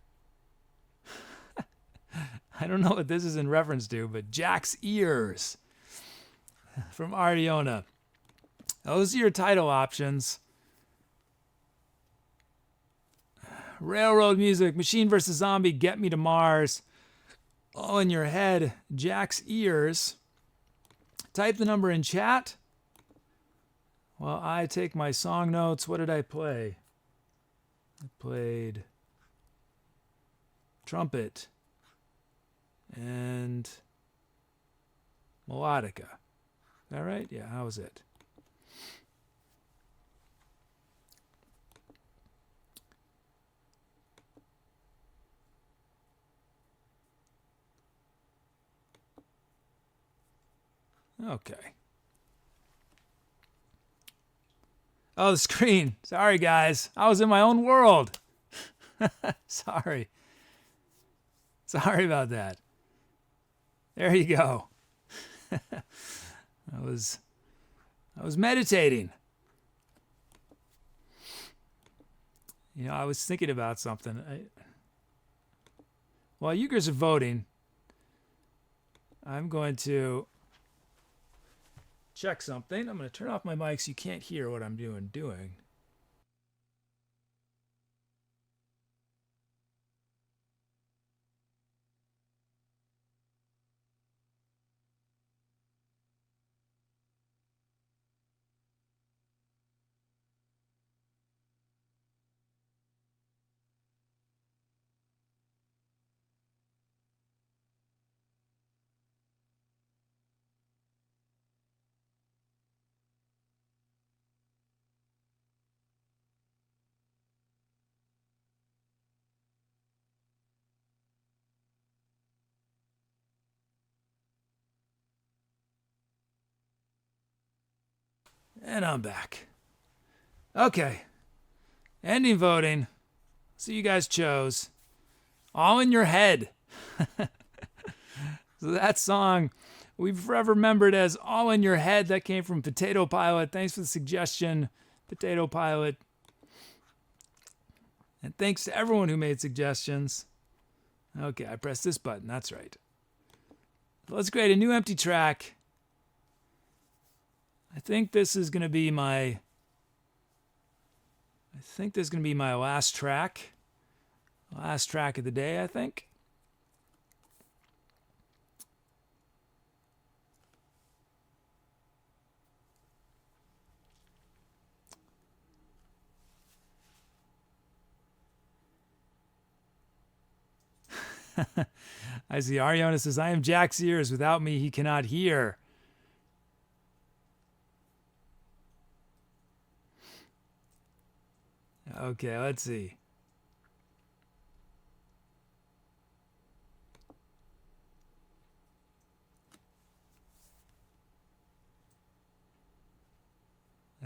I don't know what this is in reference to, but Jack's Ears from Ardiona. Those are your title options. Railroad Music, Machine vs. Zombie, Get Me to Mars. All in Your Head, Jack's Ears. Type the number in chat while I take my song notes. What did I play? I played trumpet and melodica. Is that right? Yeah, how was it? Okay. Oh, the screen. Sorry, guys. I was in my own world. Sorry. Sorry about that. There you go. I was meditating. You know, I was thinking about something. While you guys are voting, I'm going to check something. I'm going to turn off my mic so you can't hear what I'm doing. And I'm back. Okay. Ending voting. So you guys chose All in Your Head. So that song we've forever remembered as All in Your Head. That came from Potato Pilot. Thanks for the suggestion, Potato Pilot. And thanks to everyone who made suggestions. Okay, I pressed this button. That's right. Let's create a new empty track. I think this is going to be my last track. Last track of the day, I think. I see Ariana says, I am Jack's ears. Without me, he cannot hear. Okay, let's see.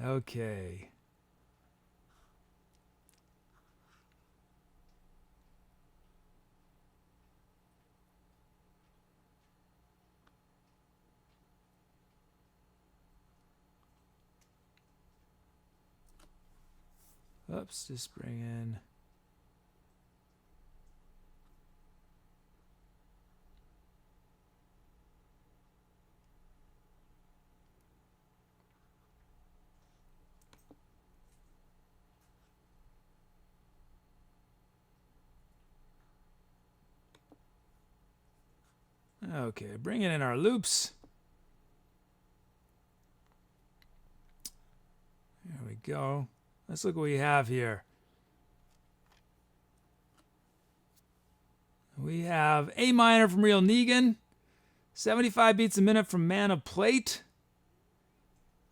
Okay. Oops, just bring in. Okay, bringing in our loops. There we go. Let's look what we have here. We have A minor from Real Negan, 75 beats a minute from Man of Plate,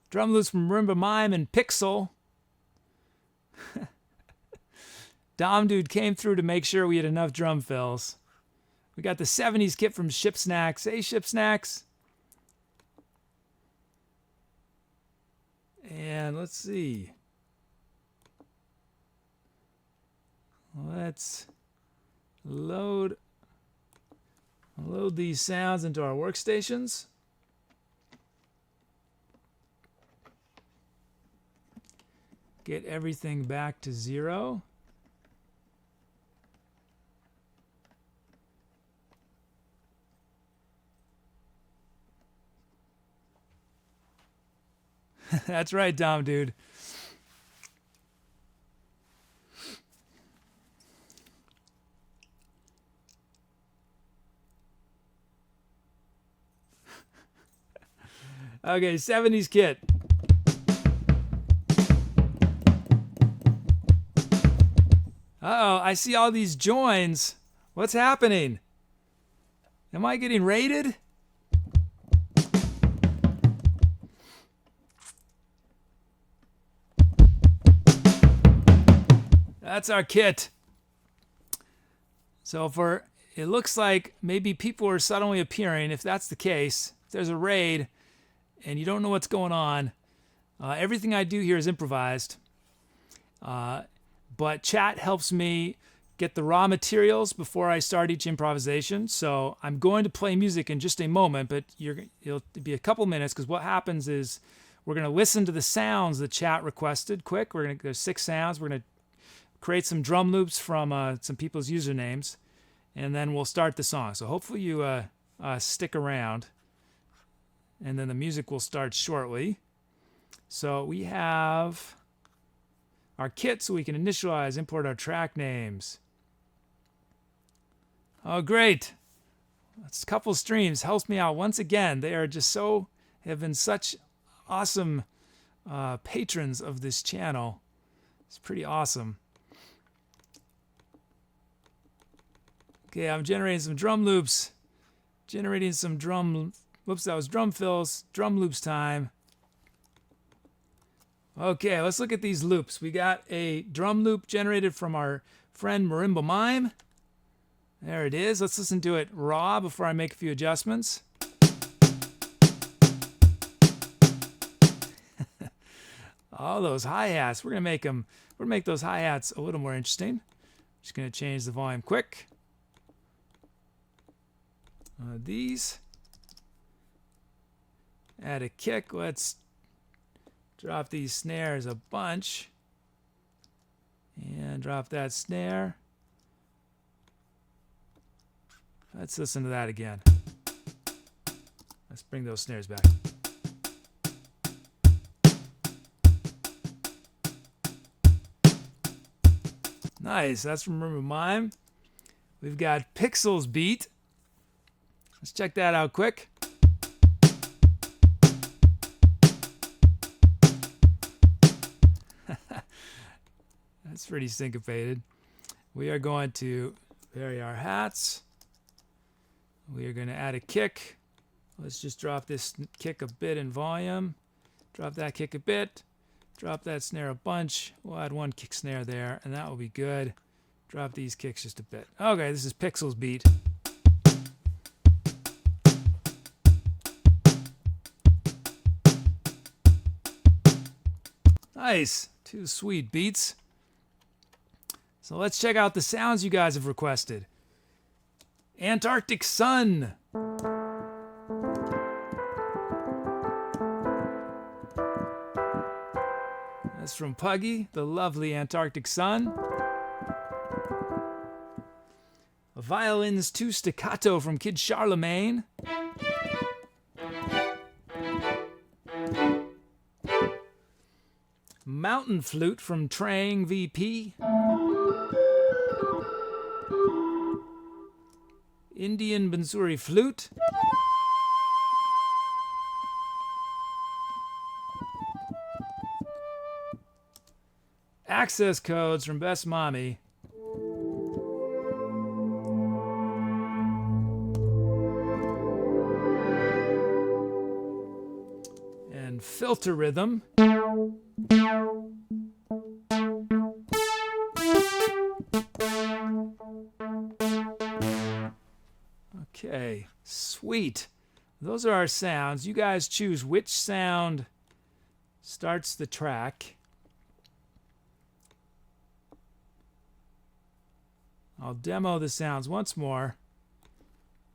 drum loops from Marimba Mime and Pixel. Dom Dude came through to make sure we had enough drum fills. We got the 70s kit from Ship Snacks. Hey, Ship Snacks. And let's see. Let's load these sounds into our workstations. Get everything back to 0. That's right, Dom Dude. Okay, 70s kit. Uh-oh, I see all these joins. What's happening? Am I getting raided? That's our kit. So it looks like maybe people are suddenly appearing. If that's the case, if there's a raid and you don't know what's going on, everything I do here is improvised. But chat helps me get the raw materials before I start each improvisation. So I'm going to play music in just a moment, but it'll be a couple minutes, because what happens is we're going to listen to the sounds the chat requested quick. There's 6 sounds. We're going to create some drum loops from some people's usernames, and then we'll start the song. So hopefully you stick around, and then the music will start shortly. So we have our kit so we can initialize, import our track names. Oh, great. That's a couple streams. Helps me out once again. They are just have been such awesome patrons of this channel. It's pretty awesome. Okay, I'm generating some drum loops. Whoops, that was drum fills. Drum loops time. Okay, let's look at these loops. We got a drum loop generated from our friend Marimba Mime. There it is. Let's listen to it raw before I make a few adjustments. All those hi-hats. We're gonna make those hi-hats a little more interesting. Just gonna change the volume quick. These. Add a kick. Let's drop these snares a bunch. And drop that snare. Let's listen to that again. Let's bring those snares back. Nice, that's from Remember Mime. We've got Pixels Beat. Let's check that out quick. That's pretty syncopated. We are going to vary our hats. We are going to add a kick. Let's just drop this kick a bit in volume. Drop that kick a bit. Drop that snare a bunch. We'll add one kick snare there, and that will be good. Drop these kicks just a bit. Okay, this is Pixels Beat. Nice. Two sweet beats. So let's check out the sounds you guys have requested. Antarctic Sun. That's from Puggy, the lovely Antarctic Sun. Violins 2 Staccato from Kid Charlemagne. Mountain Flute from Trang VP. Indian Bansuri Flute. Access codes from Best Mommy. And Filter Rhythm. Okay, sweet. Those are our sounds. You guys choose which sound starts the track. I'll demo the sounds once more.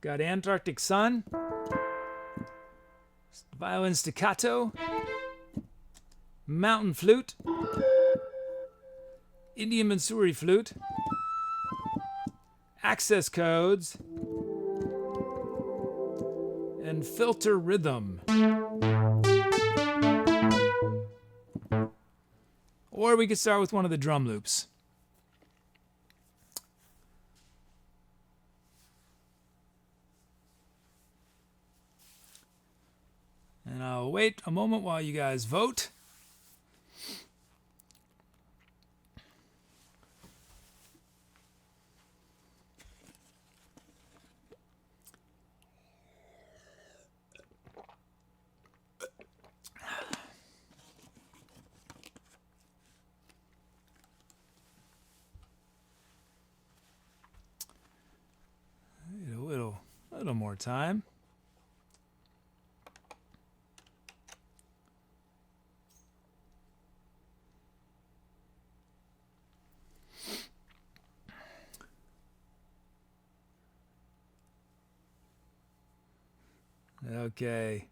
Got Antarctic Sun, Violin Staccato, Mountain Flute, Indian Bansuri Flute, Access Codes, and Filter Rhythm. Or we could start with one of the drum loops. And I'll wait a moment while you guys vote. Need a little more time. Okay.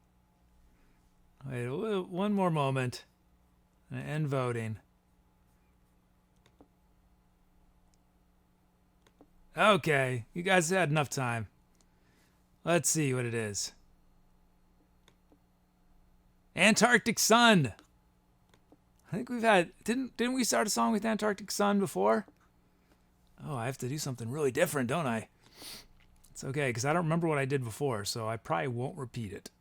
Wait, one more moment. And end voting. Okay, you guys had enough time. Let's see what it is. Antarctic Sun. I think we've had didn't we start a song with Antarctic Sun before? Oh, I have to do something really different, don't I? It's okay, because I don't remember what I did before, so I probably won't repeat it.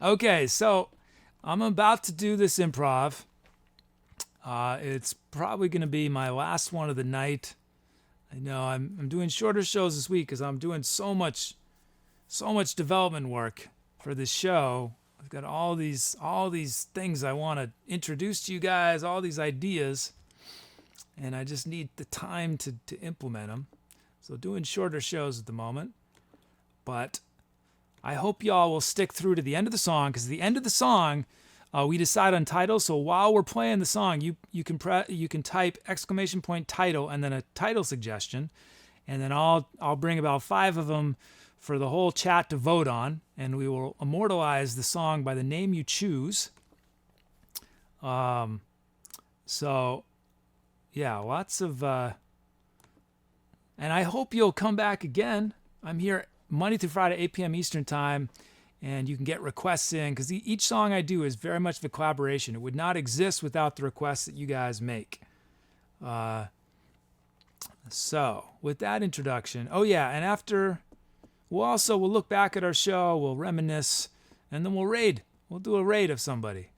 Okay, so I'm about to do this improv. It's probably going to be my last one of the night. I know I'm doing shorter shows this week because I'm doing so much development work for this show. I've got all these things I want to introduce to you guys, all these ideas. And I just need the time to implement them. So doing shorter shows at the moment. But I hope y'all will stick through to the end of the song, because at the end of the song, we decide on title. So while we're playing the song, you can type !title and then a title suggestion. And then I'll bring about 5 of them for the whole chat to vote on. And we will immortalize the song by the name you choose. So yeah, lots of and I hope you'll come back again. I'm here Monday through Friday, 8 p.m. Eastern time, and you can get requests in because each song I do is very much of a collaboration. It would not exist without the requests that you guys make. So with that introduction, oh yeah, and after we'll look back at our show, we'll reminisce, and then we'll raid. We'll do a raid of somebody.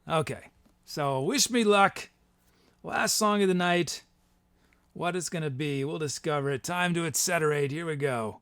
Okay, so wish me luck. Last song of the night. What it's gonna be, we'll discover it. Time to Etcetera. Here we go.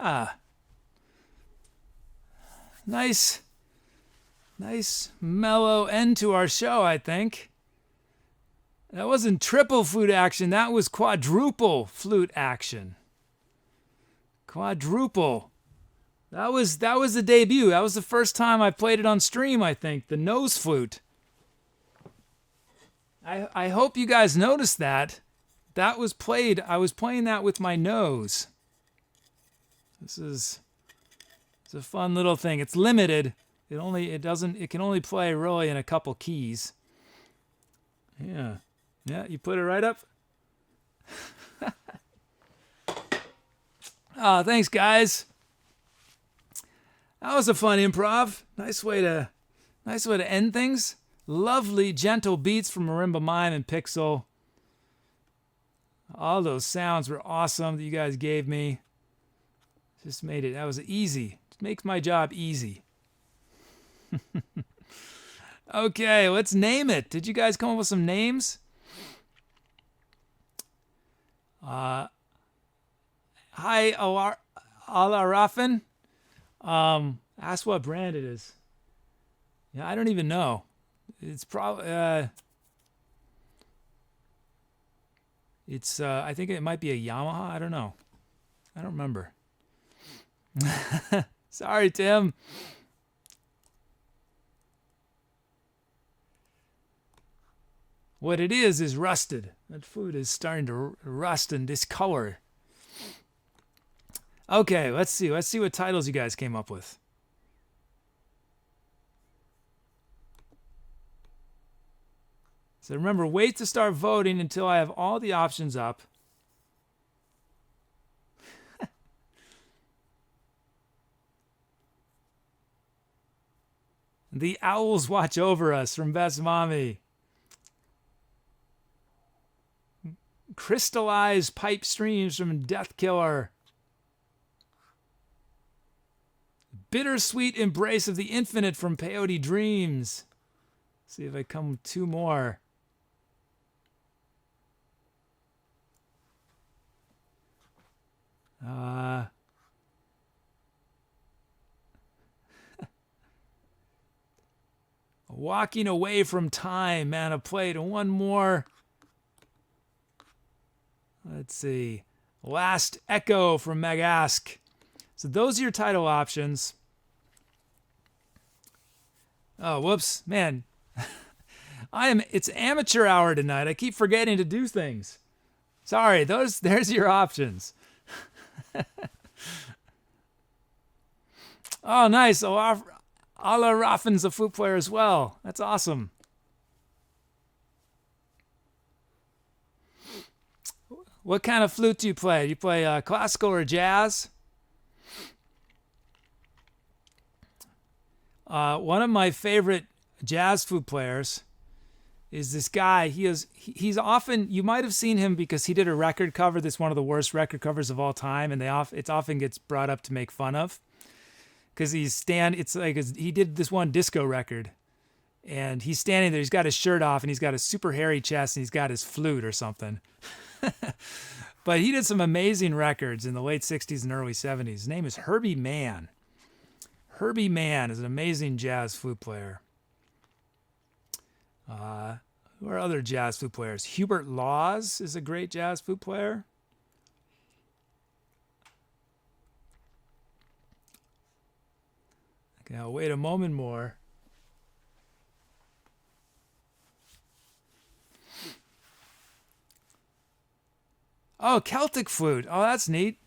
Yeah. Nice mellow end to our show, I think. That wasn't triple flute action. That was quadruple flute action. Quadruple. That was the debut. That was the first time I played it on stream, I think. The nose flute. I hope you guys noticed that. That was played. I was playing that with my nose. It's a fun little thing. It's limited. It can only play really in a couple keys. Yeah. Yeah, you put it right up. Oh, thanks, guys. That was a fun improv. Nice way to end things. Lovely, gentle beats from Marimba Mime and Pixel. All those sounds were awesome that you guys gave me. Just made it. That was easy. It makes my job easy. Okay, let's name it. Did you guys come up with some names? Hi, Alarafin. Ask what brand it is. Yeah, I don't even know. It's probably I think it might be a Yamaha. I don't know. I don't remember. Sorry, Tim. What it is rusted. That food is starting to rust and discolor. Okay, let's see. Let's see what titles you guys came up with. So remember, wait to start voting until I have all the options up. The owls watch over us from Best Mommy. Crystallized pipe streams from Death Killer. Bittersweet embrace of the infinite from Peyote Dreams. See if I come with two more. Walking away from time, man, I played one more. Let's see. Last Echo from Megask. So those are your title options. Oh, whoops, man. It's amateur hour tonight. I keep forgetting to do things. Sorry, there's your options. Oh, nice. Ala Raffin's a flute player as well. That's awesome. What kind of flute do you play? Do you play classical or jazz? One of my favorite jazz flute players is this guy. He's often, you might have seen him because he did a record cover that's one of the worst record covers of all time, and it often gets brought up to make fun of. Because it's like he did this one disco record, and he's standing there. He's got his shirt off, and he's got a super hairy chest, and he's got his flute or something. But he did some amazing records in the late 60s and early 70s. His name is Herbie Mann. Herbie Mann is an amazing jazz flute player. Who are other jazz flute players? Hubert Laws is a great jazz flute player. Okay, I'll wait a moment more. Oh, Celtic flute. Oh, that's neat.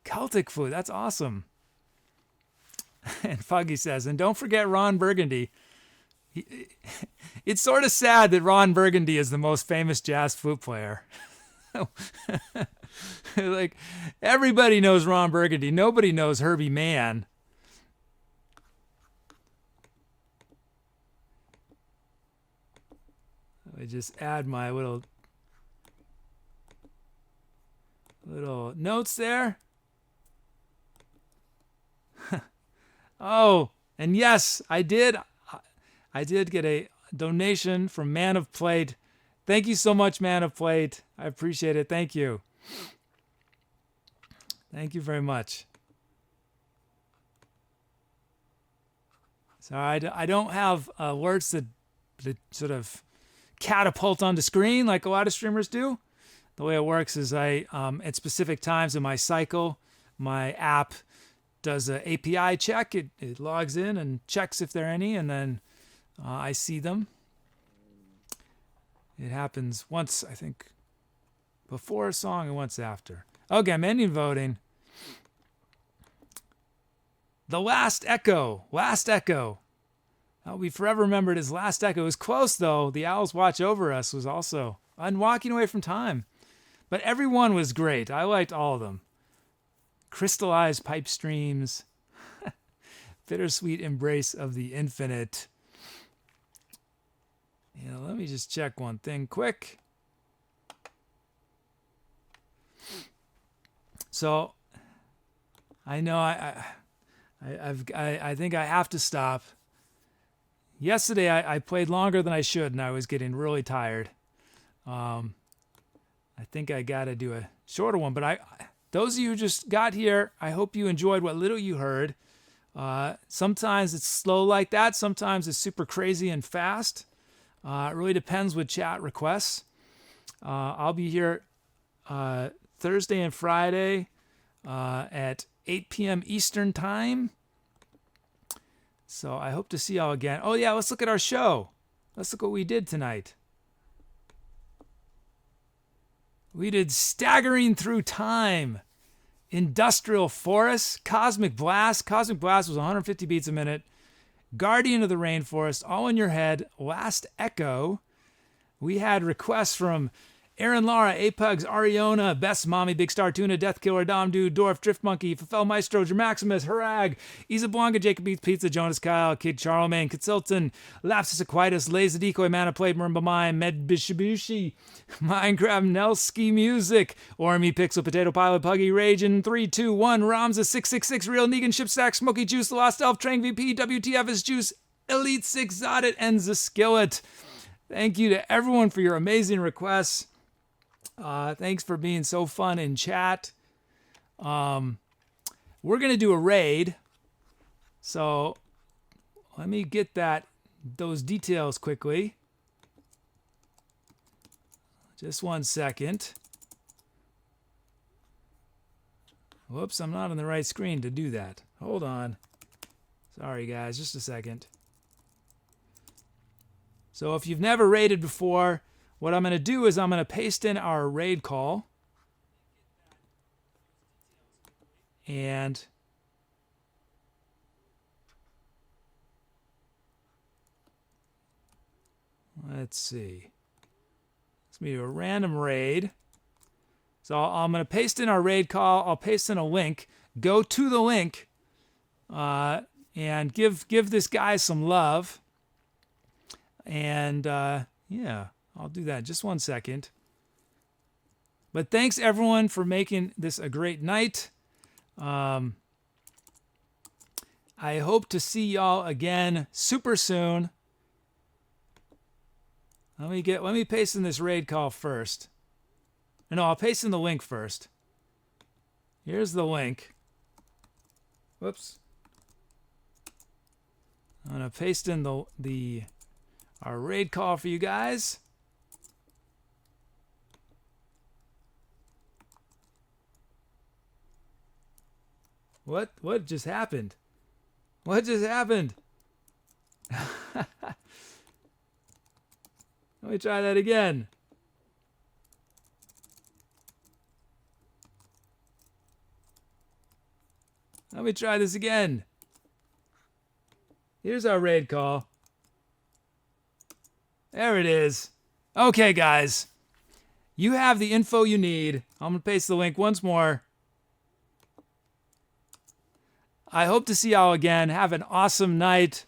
Celtic flute. That's awesome. And Fuggy says, and don't forget Ron Burgundy. It's sort of sad that Ron Burgundy is the most famous jazz flute player. Like, everybody knows Ron Burgundy. Nobody knows Herbie Mann. I just add my little notes there. Oh, and yes, I did get a donation from Man of Plate. Thank you so much, Man of Plate. I appreciate it. Thank you. Thank you very much. So I don't have alerts that sort of catapult onto screen like a lot of streamers do. The way it works is at specific times in my cycle, my app does an API check. It logs in and checks if there are any, and then I see them. It happens once, I think, before a song and once after. Okay, I'm ending voting. The Last Echo. Last Echo. I'll be forever remembered as Last Echo. It was close, though. The Owls Watch Over Us was also on Walking Away from Time. But everyone was great. I liked all of them. Crystallized Pipe Streams. Bittersweet Embrace of the Infinite. Yeah, let me just check one thing quick. So, I know I think I have to stop. Yesterday I played longer than I should, and I was getting really tired. I think I got to do a shorter one, but those of you who just got here, I hope you enjoyed what little you heard. Sometimes it's slow like that. Sometimes it's super crazy and fast. It really depends with chat requests. I'll be here Thursday and Friday at 8 p.m. Eastern Time. So I hope to see y'all again. Oh, yeah, let's look at our show. Let's look what we did tonight. We did Staggering Through Time, Industrial Forest, Cosmic Blast. Cosmic Blast was 150 beats a minute. Guardian of the Rainforest, All in Your Head, Last Echo. We had requests from Aaron Lara, Apex, Ariona, Best Mommy, Big Star Tuna, Death Killer, Dom Dude, Dwarf, Drift Monkey, Fulfell Maestro, Jermaximus, Harag, Isa Blanca, Jacob Eats Pizza, Jonas Kyle, Kid Charlemagne, Consultant, Lapsus Aquitus, Lazy Decoy, Mana Plate, Marimba Mime, Med Bishibushi, Minecraft, Nelski Music, Ormy, Pixel, Potato Pilot, Puggy, Ragin, 321, Ramza, 666, Real Negan, Shipstack, Smoky Juice, The Lost Elf, Trang VP, WTF is Juice, Elite 6, Zodit, and Zskillit. Thank you to everyone for your amazing requests. Thanks for being so fun in chat. We're going to do a raid. So let me get those details quickly. Just 1 second. Whoops, I'm not on the right screen to do that. Hold on. Sorry, guys, just a second. So if you've never raided before, what I'm going to do is I'm going to paste in our raid call. And let's see. Let's do a random raid. So I'm going to paste in our raid call. I'll paste in a link. Go to the link and give this guy some love. And yeah. I'll do that in just 1 second. But thanks, everyone, for making this a great night. I hope to see y'all again super soon. Let me paste in this raid call first. No, I'll paste in the link first. Here's the link. Whoops. I'm going to paste in our raid call for you guys. What just happened? What just happened? Let me try that again. Let me try this again. Here's our raid call. There it is. Okay, guys. You have the info you need. I'm going to paste the link once more. I hope to see y'all again. Have an awesome night.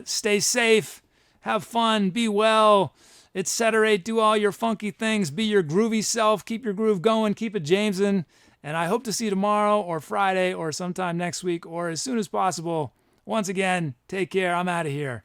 Stay safe. Have fun. Be well. Etcetera. Do all your funky things. Be your groovy self. Keep your groove going. Keep it Jamesin'. And I hope to see you tomorrow or Friday or sometime next week or as soon as possible. Once again, take care. I'm out of here.